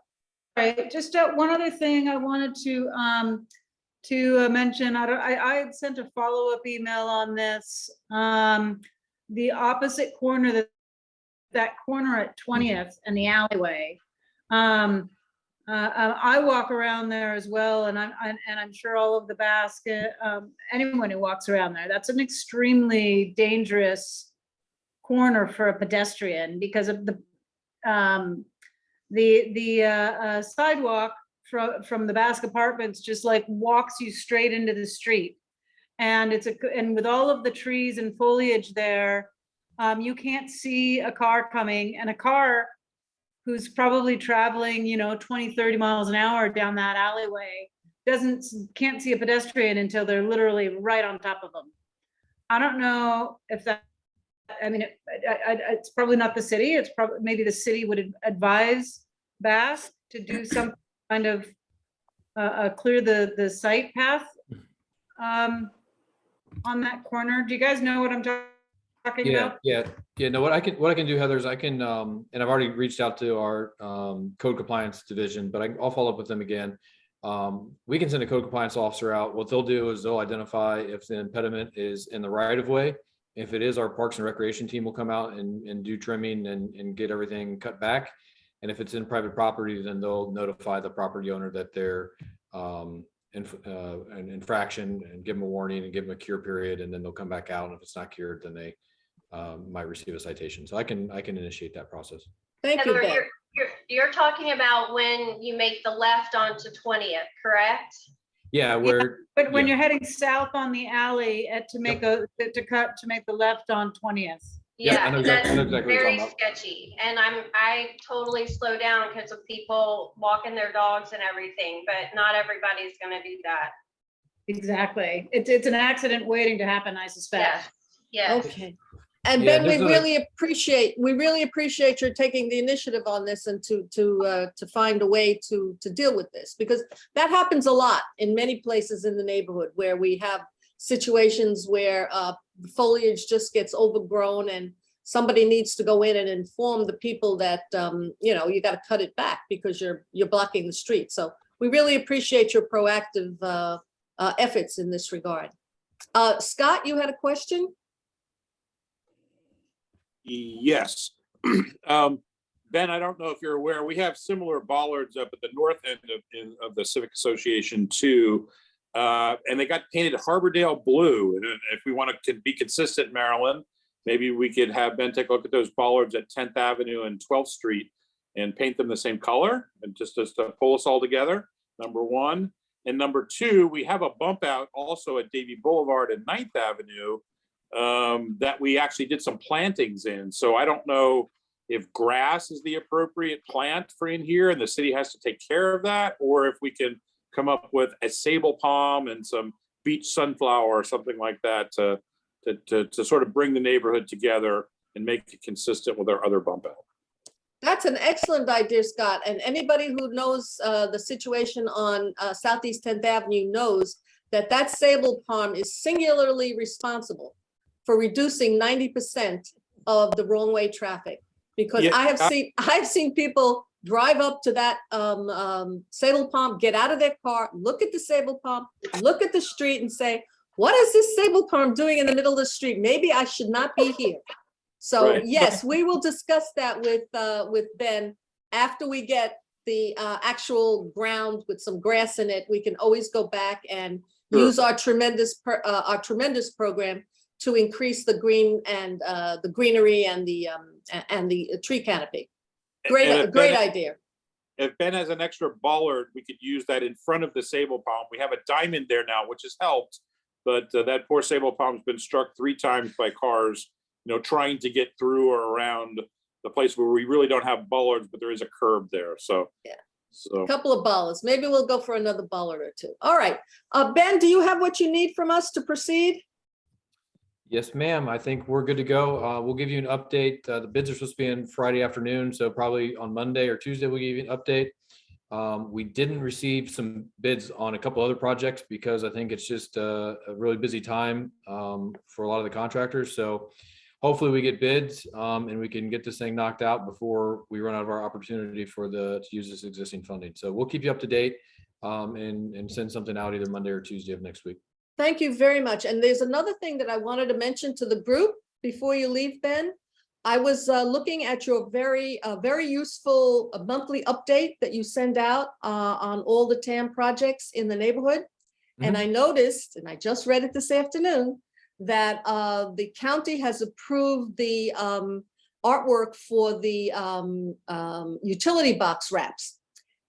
Right, just one other thing I wanted to mention. I had sent a follow-up email on this. The opposite corner, that corner at 20th and the alleyway. I walk around there as well, and I'm sure all of the basket, anyone who walks around there, that's an extremely dangerous corner for a pedestrian because of the sidewalk from the Basque Apartments just like walks you straight into the street. And and with all of the trees and foliage there, you can't see a car coming, and a car who's probably traveling, 20, 30 miles an hour down that alleyway can't see a pedestrian until they're literally right on top of them. I don't know if that, I mean, it's probably not the city. It's probably, maybe the city would advise Basque to do some kind of clear the site path on that corner. Do you guys know what I'm talking about? Yeah. No, what I can do, Heather, is I can, and I've already reached out to our code compliance division, but I'll follow up with them again. We can send a code compliance officer out. What they'll do is they'll identify if the impediment is in the right of way. If it is, our Parks and Recreation team will come out and do trimming and get everything cut back. And if it's in private property, then they'll notify the property owner that they're an infraction and give them a warning and give them a cure period, and then they'll come back out. And if it's not cured, then they might receive a citation. So I can initiate that process. Thank you, Heather, Ben. you're talking about when you make the left onto 20th, correct? Yeah, But when you're heading south on the alley to make the left on 20th. Yeah, I know that's exactly what you're very talking about. sketchy. And I totally slow down because of people walking their dogs and everything, but not everybody's gonna do that. Exactly. It's an accident waiting to happen, I suspect. Yes. Okay. And Yeah, Ben, we there's a- really appreciate your taking the initiative on this and to find a way to deal with this, because that happens a lot in many places in the neighborhood where we have situations where foliage just gets overgrown and somebody needs to go in and inform the people that, you got to cut it back because you're blocking the street. So we really appreciate your proactive efforts in this regard. Scott, you had a question? Yes. Ben, I don't know if you're aware, we have similar bollards up at the north end of the Civic Association too. And they got painted Harbordale blue. And if we want to be consistent, Maryland, maybe we could have Ben take a look at those bollards at 10th Avenue and 12th Street and paint them the same color and just to pull us all together, number one. And number two, we have a bump out also at Davie Boulevard and 9th Avenue that we actually did some plantings in. So I don't know if grass is the appropriate plant for in here and the city has to take care of that, or if we can come up with a sable palm and some beach sunflower or something like that to sort of bring the neighborhood together and make it consistent with our other bump out. That's an excellent idea, Scott. And anybody who knows the situation on Southeast 10th Avenue knows that that sable palm is singularly responsible for reducing 90% of the wrong way traffic. Because Yeah, I've seen people drive up to that sable palm, get out of their car, look at the sable palm, look at the street and say, what is this sable palm doing in the middle of the street? Maybe I should not be here. So Right. yes, we will discuss that with Ben after we get the actual ground with some grass in it. We can always go back and Sure. use our tremendous program to increase the green and the greenery and the tree canopy. And Great if great idea. If Ben has an extra bollard, we could use that in front of the sable palm. We have a diamond there now, which has helped, but that poor sable palm's been struck 3 times by cars, trying to get through or around the place where we really don't have bollards, but there is a curb there. So, Yeah. So A couple of bollards. Maybe we'll go for another bollard or 2. All right. Ben, do you have what you need from us to proceed? Yes, ma'am. I think we're good to go. We'll give you an update. The bids are supposed to be in Friday afternoon, so probably on Monday or Tuesday, we'll give you an update. We didn't receive some bids on a couple other projects because I think it's just a really busy time for a lot of the contractors. So hopefully we get bids and we can get this thing knocked out before we run out of our opportunity to use this existing funding. So we'll keep you up to date and send something out either Monday or Tuesday of next week. Thank you very much. And there's another thing that I wanted to mention to the group before you leave, Ben. I was looking at your very useful monthly update that you send out on all the TAM projects in the neighborhood. And I noticed, and I just read it this afternoon, that the county has approved the artwork for the utility box wraps.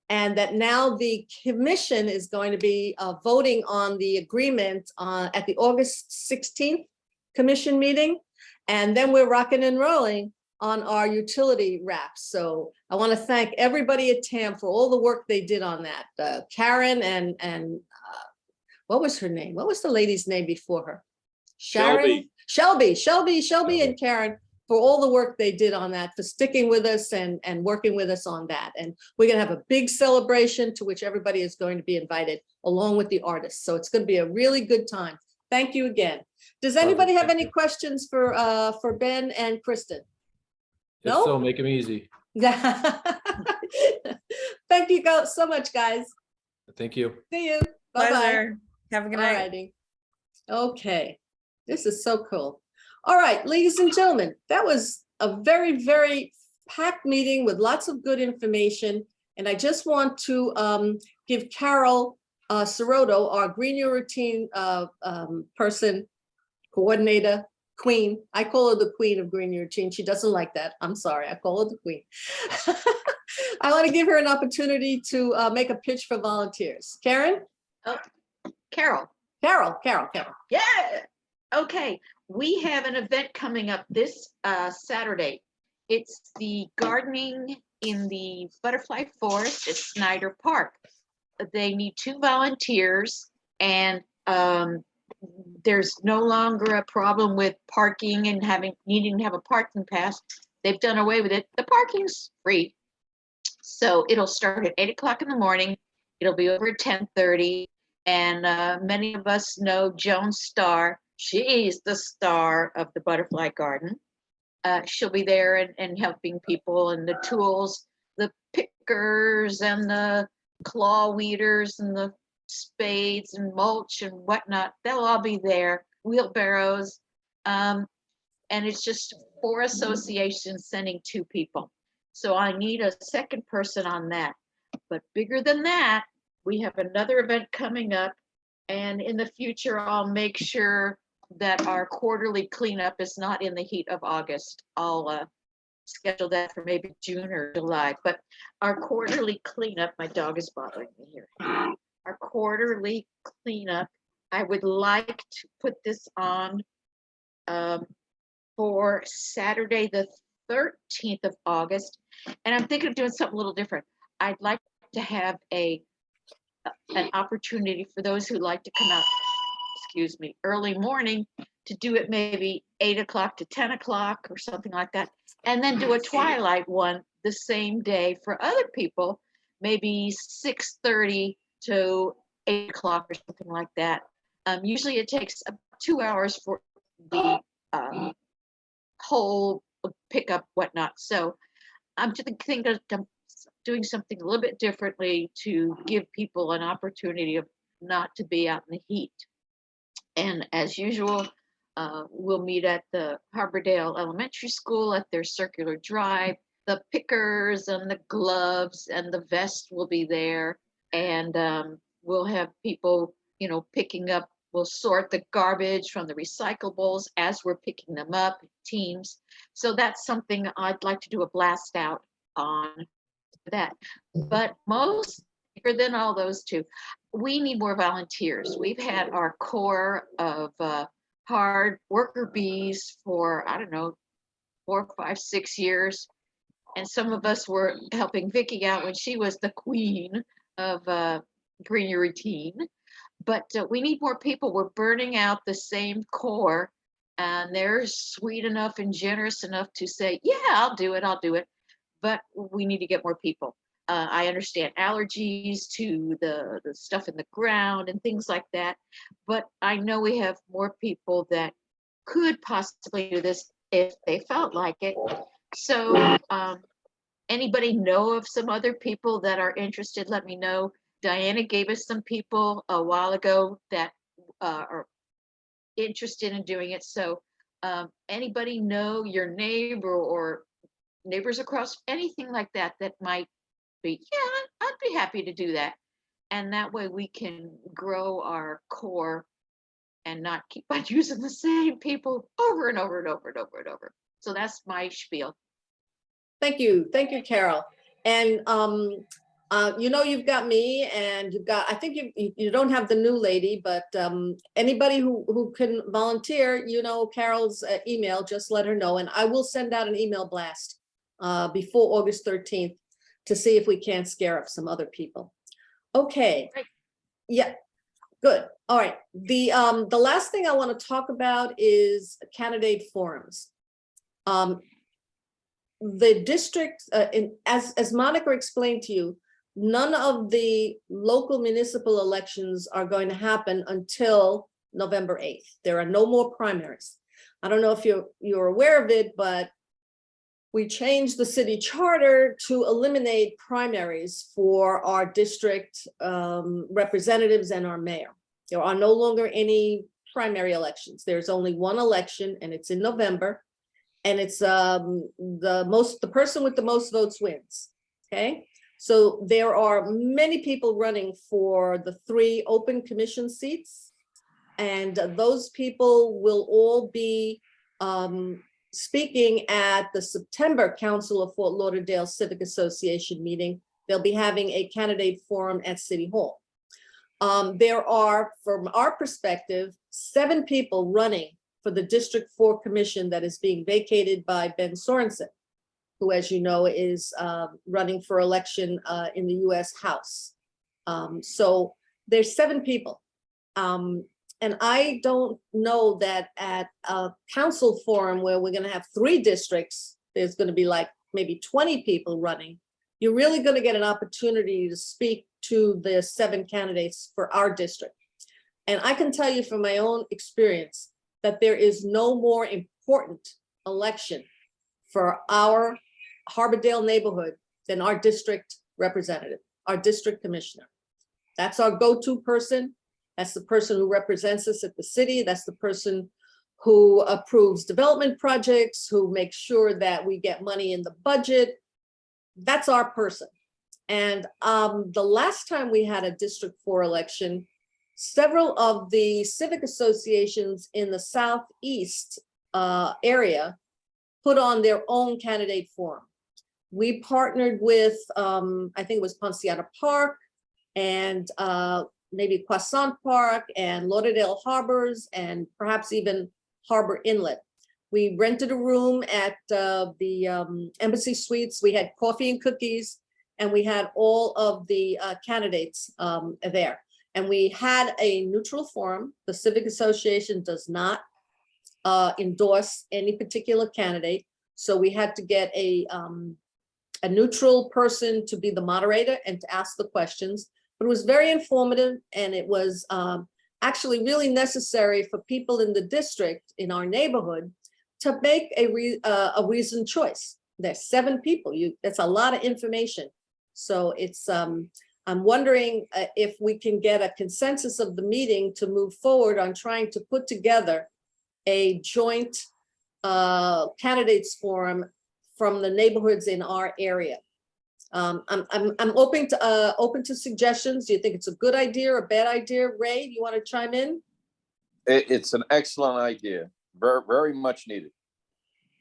And that now the commission is going to be voting on the agreement at the August 16th commission meeting. And then we're rocking and rolling on our utility wraps. So I want to thank everybody at TAM for all the work they did on that. Karen and what was her name? What was the lady's name before her? Sharon? Shelby and Karen, for all the work they did on that, for sticking with us and working with us on that. And we're gonna have a big celebration to which everybody is going to be invited along with the artists. So it's gonna be a really good time. Thank you again. Does anybody have any questions for Ben and Kristen? If No? so, make them easy. Thank you so much, guys. Thank you. See you. Bye-bye. Pleasure. Have a good night. Alrighty. Okay, this is so cool. All right, ladies and gentlemen, that was a very, very packed meeting with lots of good information. And I just want to give Carol Sirotto, our Green Your Routine person, coordinator, queen. I call her the queen of Green Your Routine. She doesn't like that. I'm sorry, I call her the queen. I want to give her an opportunity to make a pitch for volunteers. Karen? Carol. Carol. Yeah. Okay. We have an event coming up this Saturday. It's the gardening in the butterfly forest at Snyder Park. They need 2 volunteers, and there's no longer a problem with parking and needing to have a parking pass. They've done away with it. The parking's free. So it'll start at 8 o'clock in the morning. It'll be over at 10:30. And many of us know Joan Starr. She's the star of the Butterfly Garden. She'll be there and helping people, and the tools, the pickers and the claw weeders and the spades and mulch and whatnot, they'll all be there, wheelbarrows. And it's just 4 associations sending 2 people. So I need a second person on that. But bigger than that, we have another event coming up, and in the future, I'll make sure that our quarterly cleanup is not in the heat of August. I'll schedule that for maybe June or July, but our quarterly cleanup, my dog is bothering me here. Our quarterly cleanup, I would like to put this on for Saturday the 13th of August. And I'm thinking of doing something a little different. I'd like to have an opportunity for those who like to come out, excuse me, early morning, to do it maybe 8 o'clock to 10 o'clock or something like that. And then do a twilight one the same day for other people, maybe 6:30 to 8 o'clock or something like that. Usually it takes about 2 hours for the whole pickup, whatnot. So I'm just thinking of doing something a little bit differently to give people an opportunity of not to be out in the heat. And as usual, we'll meet at the Harbordale Elementary School at their circular drive. The pickers and the gloves and the vest will be there. And we'll have people, picking up, we'll sort the garbage from the recyclables as we're picking them up, teams. So that's something I'd like to do a blast out on that. But bigger than all those two, we need more volunteers. We've had our core of hard worker bees for, I don't know, 4, 5, 6 years. And some of us were helping Vicki out when she was the queen of Green Your Routine. But we need more people. We're burning out the same core, and they're sweet enough and generous enough to say, yeah, I'll do it. But we need to get more people. I understand allergies to the stuff in the ground and things like that. But I know we have more people that could possibly do this if they felt like it. So anybody know of some other people that are interested, let me know. Diana gave us some people a while ago that are interested in doing it. So anybody know your neighbor or neighbors across, anything like that might be, yeah, I'd be happy to do that. And that way we can grow our core and not keep on using the same people over and over and over and over and over. So that's my spiel. Thank you, Carol. And you've got me, and you've got, I think you don't have the new lady, but anybody who can volunteer, Carol's email, just let her know, and I will send out an email blast before August 13th to see if we can't scare up some other people. Okay. Yeah, good. All right. The last thing I want to talk about is candidate forums. The district, as Monica explained to you, none of the local municipal elections are going to happen until November 8th. There are no more primaries. I don't know if you're aware of it, but we changed the city charter to eliminate primaries for our district representatives and our mayor. There are no longer any primary elections. There's only one election, and it's in November. And it's the person with the most votes wins. Okay, so there are many people running for the 3 open commission seats, and those people will all be speaking at the September Council of Fort Lauderdale Civic Association meeting. They'll be having a candidate forum at City Hall. There are, from our perspective, 7 people running for the District 4 Commission that is being vacated by Ben Sorensen, who, as you know, is running for election in the US House. So there's 7 people. And I don't know that at a council forum where we're gonna have 3 districts, there's gonna be like maybe 20 people running. You're really gonna get an opportunity to speak to the 7 candidates for our district. And I can tell you from my own experience that there is no more important election for our Harbordale neighborhood than our district representative, our district commissioner. That's our go-to person. That's the person who represents us at the city. That's the person who approves development projects, who makes sure that we get money in the budget. That's our person. And the last time we had a District 4 election, several of the civic associations in the Southeast area put on their own candidate forum. We partnered with, I think it was Ponciana Park and maybe Croissant Park and Lauderdale Harbors and perhaps even Harbor Inlet. We rented a room at the Embassy Suites. We had coffee and cookies, and we had all of the candidates there. And we had a neutral forum. The Civic Association does not endorse any particular candidate. So we had to get a neutral person to be the moderator and to ask the questions. But it was very informative, and it was actually really necessary for people in the district, in our neighborhood, to make a reasoned choice. There's 7 people. That's a lot of information. So it's I'm wondering if we can get a consensus of the meeting to move forward on trying to put together a joint candidates forum from the neighborhoods in our area. I'm open to suggestions. Do you think it's a good idea or a bad idea? Ray, do you want to chime in? It's an excellent idea. Very, very much needed.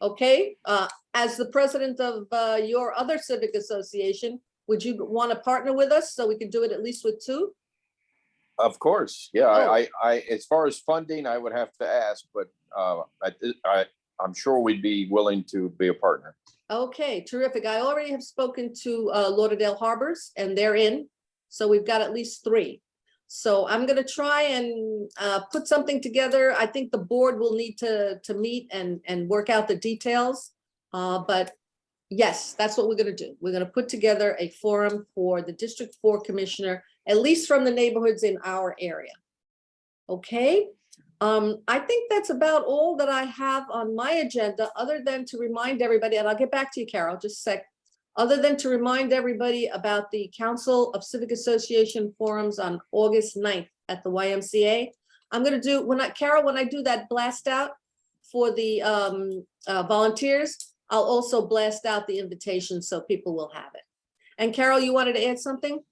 Okay, as the president of your other civic association, would you want to partner with us so we can do it at least with 2? Of course, yeah. Oh. I as far as funding, I would have to ask, but I'm sure we'd be willing to be a partner. Okay, terrific. I already have spoken to Lauderdale Harbors, and they're in. So we've got at least 3. So I'm going to try and put something together. I think the board will need to meet and work out the details. But yes, that's what we're going to do. We're going to put together a forum for the District 4 Commissioner, at least from the neighborhoods in our area. Okay. I think that's about all that I have on my agenda, other than to remind everybody, and I'll get back to you, Carol, just a sec. Other than to remind everybody about the Council of Civic Association forums on August 9th at the YMCA. I'm going to do, Carol, when I do that blast out for the volunteers, I'll also blast out the invitation so people will have it. And Carol, you wanted to add something?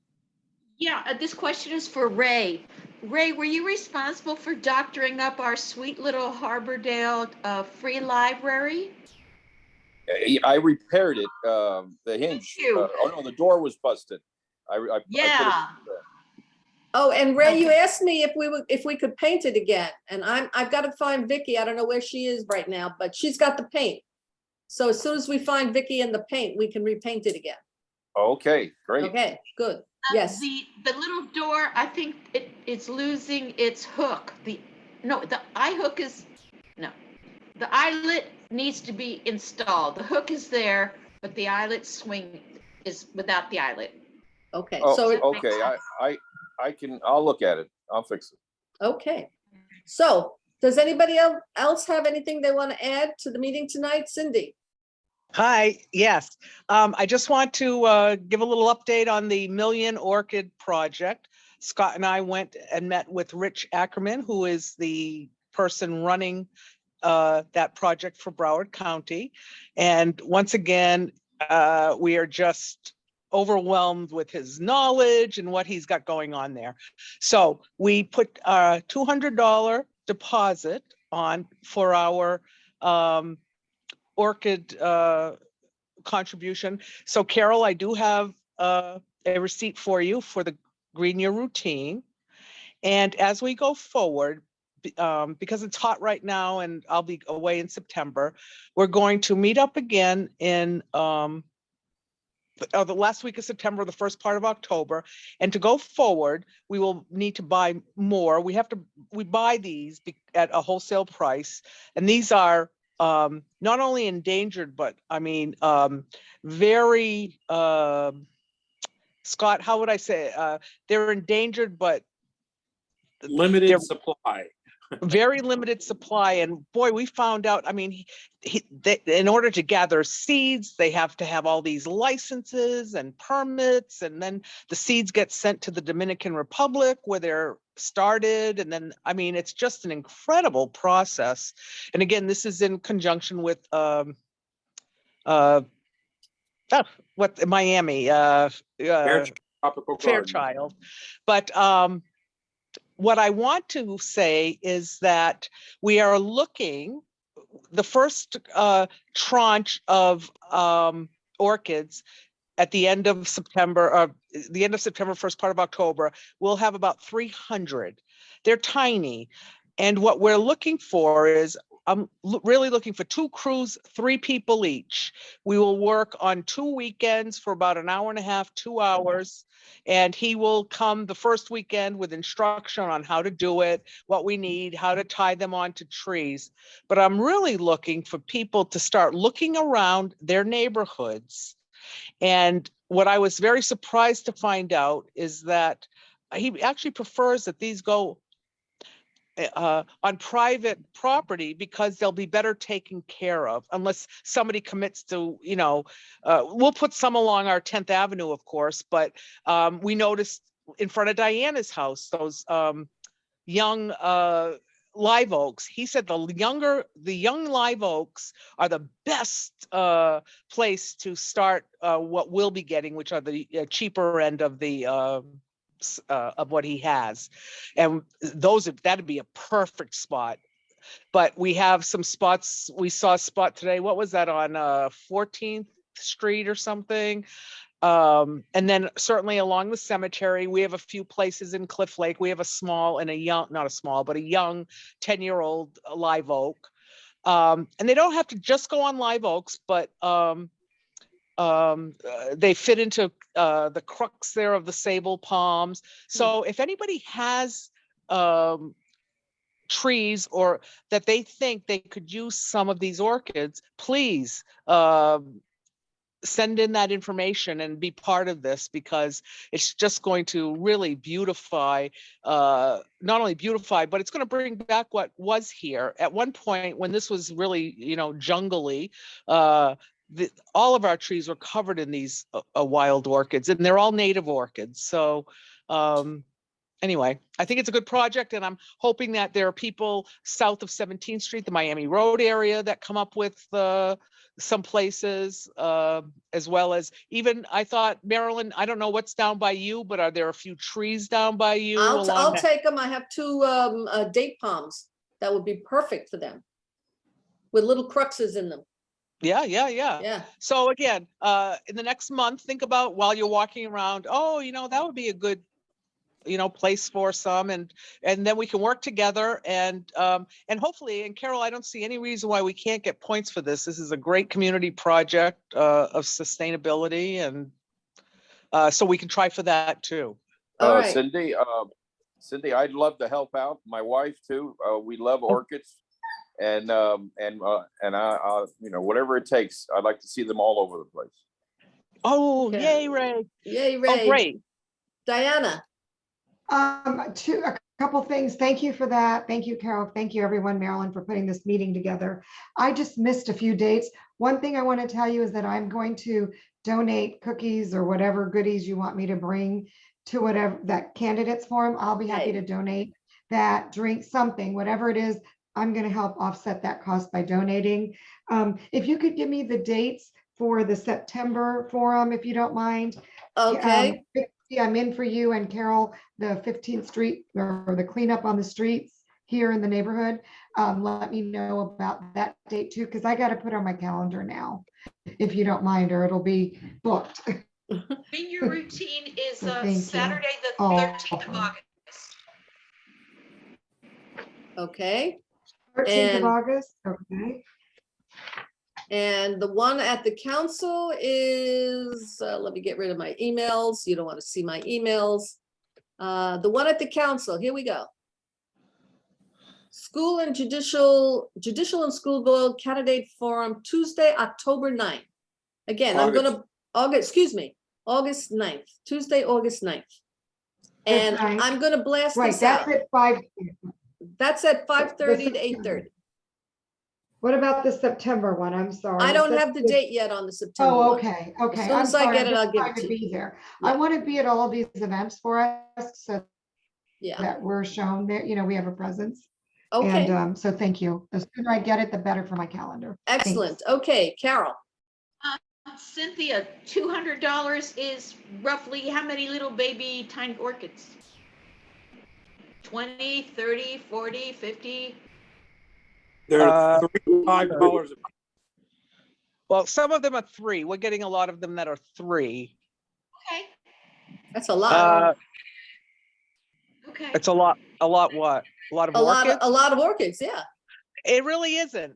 Yeah, this question is for Ray. Ray, were you responsible for doctoring up our sweet little Harbordale free library? I repaired it. The hinge. Thank you. Oh no, the door was busted. I put it Yeah. Oh, and Ray, you Okay. asked me if we could paint it again, and I've got to find Vicky. I don't know where she is right now, but she's got the paint. So as soon as we find Vicky and the paint, we can repaint it again. Okay, great. Okay, good. Yes. The little door, I think it's losing its hook. The eye hook is, no. The eyelet needs to be installed. The hook is there, but the eyelet swing is without the eyelet. Okay, Oh, so, okay. I'll look at it. I'll fix it. okay. So does anybody else have anything they want to add to the meeting tonight? Cindy? Hi, yes. I just want to give a little update on the Million Orchid Project. Scott and I went and met with Rich Ackerman, who is the person running that project for Broward County. And once again, we are just overwhelmed with his knowledge and what he's got going on there. So we put a $200 deposit on for our orchid contribution. So Carol, I do have a receipt for you for the Green Year Routine. And as we go forward, because it's hot right now and I'll be away in September, we're going to meet up again in the last week of September, the first part of October. And to go forward, we will need to buy more. We buy these at a wholesale price. And these are not only endangered, but I mean, very, Scott, how would I say, they're endangered, but Limited supply. very limited supply. And boy, we found out, I mean, in order to gather seeds, they have to have all these licenses and permits, and then the seeds get sent to the Dominican Republic where they're started. And then, I mean, it's just an incredible process. And again, this is in conjunction with Miami, Fairchild. But what I want to say is that we are looking, the first tranche of orchids at the end of September, first part of October, we'll have about 300. They're tiny. And what we're looking for is I'm really looking for 2 crews, 3 people each. We will work on 2 weekends for about an hour and a half, 2 hours. And he will come the first weekend with instruction on how to do it, what we need, how to tie them onto trees. But I'm really looking for people to start looking around their neighborhoods. And what I was very surprised to find out is that he actually prefers that these go on private property because they'll be better taken care of unless somebody commits to, we'll put some along our 10th Avenue, of course, but we noticed in front of Diana's house, those young live oaks. He said the young live oaks are the best place to start what we'll be getting, which are the cheaper end of the of what he has, and that'd be a perfect spot. But we have some spots. We saw a spot today. What was that on 14th Street or something? And then certainly along the cemetery, we have a few places in Cliff Lake. We have a small and a young, not a small, but a young 10-year-old live oak. And they don't have to just go on live oaks, but they fit into the crux there of the sable palms. So if anybody has trees or that they think they could use some of these orchids, please send in that information and be part of this, because it's just going to really beautify, not only beautify, but it's going to bring back what was here at one point when this was really, jungly. All of our trees were covered in these wild orchids, and they're all native orchids. So anyway, I think it's a good project, and I'm hoping that there are people south of 17th Street, the Miami Road area, that come up with some places, as well as even, I thought, Marilyn, I don't know what's down by you, but are there a few trees down by you? I'll take them. I have 2 date palms that would be perfect for them with little cruxes in them. Yeah. Yeah. So again, in the next month, think about while you're walking around, that would be a good, place for some, and then we can work together and hopefully, and Carol, I don't see any reason why we can't get points for this. This is a great community project of sustainability, and so we can try for that too. All right. Cindy, I'd love to help out. My wife too. We love orchids. And whatever it takes, I'd like to see them all over the place. Oh, Okay. yay, Ray. Yay, Ray. Oh, great. Diana. A couple things. Thank you for that. Thank you, Carol. Thank you, everyone, Marilyn, for putting this meeting together. I just missed a few dates. One thing I want to tell you is that I'm going to donate cookies or whatever goodies you want me to bring to whatever that candidates forum. I'll be happy to donate that, drink, something, whatever it is. I'm going to help offset that cost by donating. If you could give me the dates for the September forum, if you don't mind. Okay. I'm in for you and Carol, the 15th Street or the cleanup on the streets here in the neighborhood. Let me know about that date too, because I got to put on my calendar now, if you don't mind, or it'll be booked. Your routine is Saturday, the 13th of August. Okay. 13th of August. Okay. And the one at the council is, let me get rid of my emails. You don't want to see my emails. The one at the council, here we go. School and Judicial and School Board Candidate Forum, Tuesday, October 9th. Again, August 9th, Tuesday, August 9th. And I'm going to blast this out. That's at 5. That's at 5:30 to 8:30. What about the September one? I'm sorry. I don't have the date yet on the September one. Okay. As soon as I get it, I'll give it to you. Be there. Yeah. I want to be at all of these events for us, so that we're shown there. We have a presence. Okay. And so thank you. The sooner I get it, the better for my calendar. Excellent. Thanks. Okay, Carol. Cynthia, $200 is roughly how many little baby tiny orchids? 20, 30, 40, 50? They're $5. Well, some of them are 3. We're getting a lot of them that are 3. Okay. That's a lot. Okay. It's a lot what? A lot of orchids? A lot of orchids, yeah. It really isn't.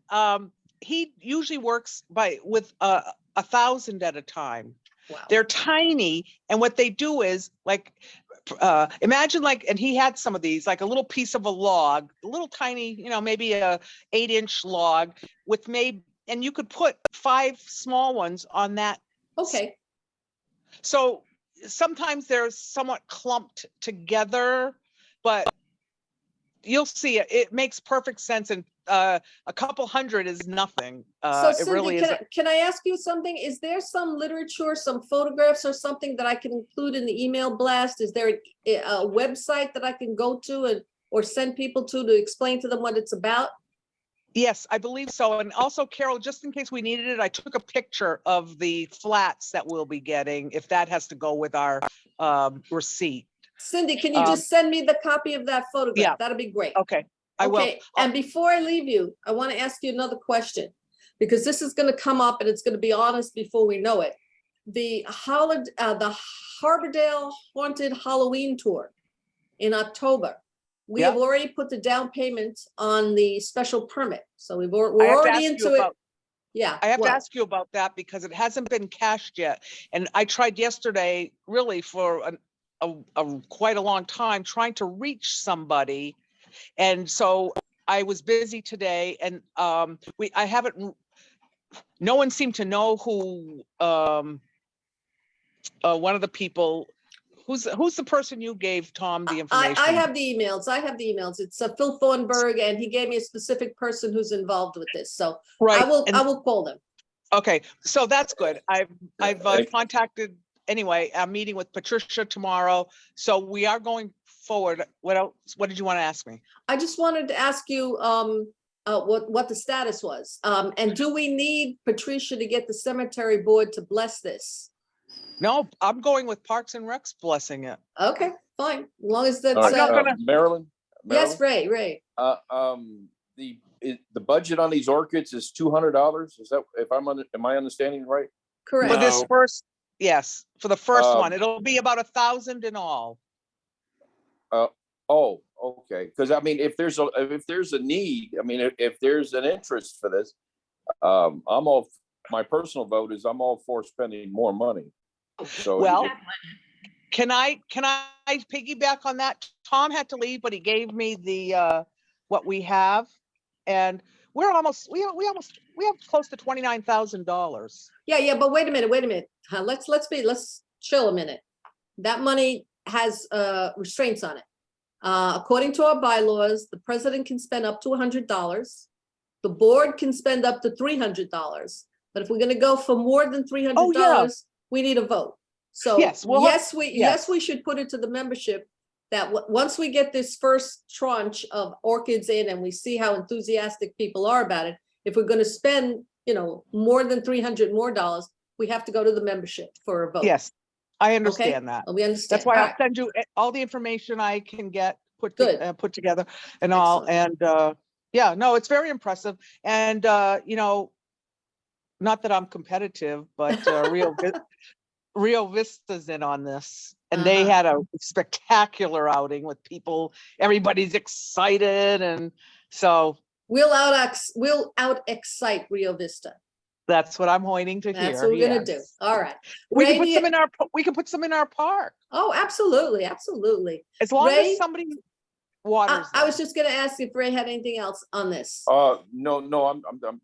He usually works with 1,000 at a time. Wow. They're tiny, and what they do is like, imagine like, and he had some of these, like a little piece of a log, a little tiny, maybe a 8-inch log with and you could put 5 small ones on that. Okay, So sometimes they're somewhat clumped together, but you'll see it makes perfect sense. And a couple hundred is nothing. so It really Cindy, is. can I ask you something? Is there some literature, some photographs or something that I can include in the email blast? Is there a website that I can go to or send people to explain to them what it's about? Yes, I believe so. And also, Carol, just in case we needed it, I took a picture of the flats that we'll be getting, if that has to go with our receipt. Cindy, can you just send me the copy of that photograph? Yeah. That'd be great. Okay, I will. Okay, and before I leave you, I want to ask you another question, because this is going to come up and it's going to be honest before we know it. The Harbordale Haunted Halloween Tour in October. We have already put the down payment on the special permit, so we're already into it. Yeah. I have to ask you about that because it hasn't been cashed yet. And I tried yesterday, really for quite a long time, trying to reach somebody. And so I was busy today, and no one seemed to know who one of the people, who's the person you gave Tom the information? I have the emails. It's Phil Thornburg, and he gave me a specific person who's involved with this. So Right. I will call them. Okay, so that's good. I've contacted, anyway, I'm meeting with Patricia tomorrow. So we are going forward. What else? What did you want to ask me? I just wanted to ask you what the status was. And do we need Patricia to get the cemetery board to bless this? No, I'm going with Parks and Rec's blessing it. Okay, fine. As long as that's. All right, Marilyn? Yes, Ray. The budget on these orchids is $200. Is that, am I understanding right? Correct. For this No. first, yes, for the first one, it'll be about 1,000 in all. Oh, okay. Because I mean, if there's a need, I mean, if there's an interest for this, my personal vote is I'm all for spending more money. So Well, can I piggyback on that? Tom had to leave, but he gave me the what we have, and we have close to $29,000. Yeah, but wait a minute. Let's chill a minute. That money has restraints on it. According to our bylaws, the president can spend up to $100. The board can spend up to $300. But if we're going to go for more than $300, we need a vote. So yes, we should put it to the membership that once we get this first tranche of orchids in and we see how enthusiastic people are about it, if we're going to spend, more than $300 more, we have to go to the membership for a vote. Yes, I understand that. We understand. That's why All I'll right. send you all the information I can get put together and all. Excellent. And yeah, no, it's very impressive. And not that I'm competitive, but Rio Vista's in on this, and they had a spectacular outing with people. Everybody's excited, and so we'll out excite Rio Vista. That's what I'm waiting to hear. That's what we're gonna do. All right. We Ray, can put some in our. We can put some in our park. Oh, absolutely. As long Ray, as somebody waters. I was just gonna ask if Ray had anything else on this. No,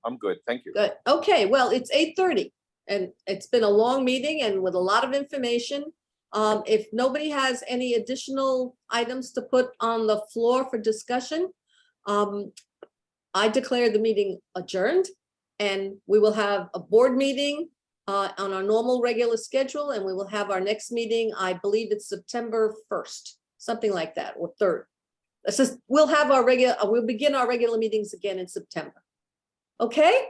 I'm good. Thank you. Good. Okay. Well, it's 8:30. And it's been a long meeting and with a lot of information. If nobody has any additional items to put on the floor for discussion, I declare the meeting adjourned, and we will have a board meeting on our normal regular schedule, and we will have our next meeting, I believe it's September 1st, something like that, or 3rd. We'll begin our regular meetings again in September. Okay?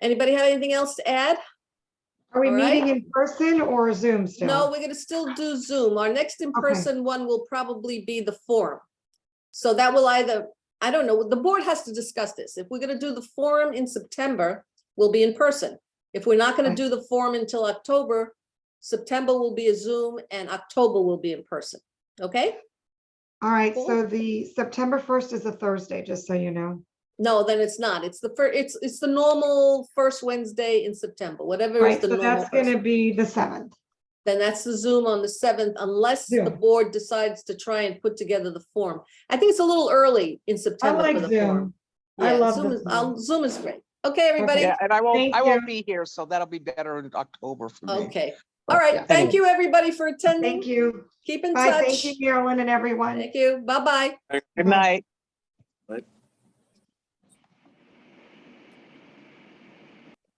Anybody have anything else to add? Are we All right. meeting in person or Zoom still? No, we're gonna still do Zoom. Our next in-person one will probably be the forum. So that will either, I don't know, the board has to discuss this. If we're gonna do the forum in September, we'll be in person. If we're not gonna do the forum until October, September will be a Zoom and October will be in person. Okay? All right, Cool. so the September 1st is a Thursday, just so you know. No, then it's not. It's the first, it's the normal first Wednesday in September, whatever is Right, the so normal. that's gonna first- be the 7th. Then that's the Zoom on the 7th, unless the Zoom. board decides to try and put together the form. I think it's a little early in I September like for the Zoom. form. I Yeah, love Zoom the is, Zoom. Zoom is great. Okay, everybody. Yeah, and I Thank won't you. be here, so that'll be better in October for me. Okay. All right. Yeah. Thank you, everybody, for attending. Thank you. Keep in Bye, touch. thank you, Marilyn and everyone. Thank you. Bye-bye. Good night. Right.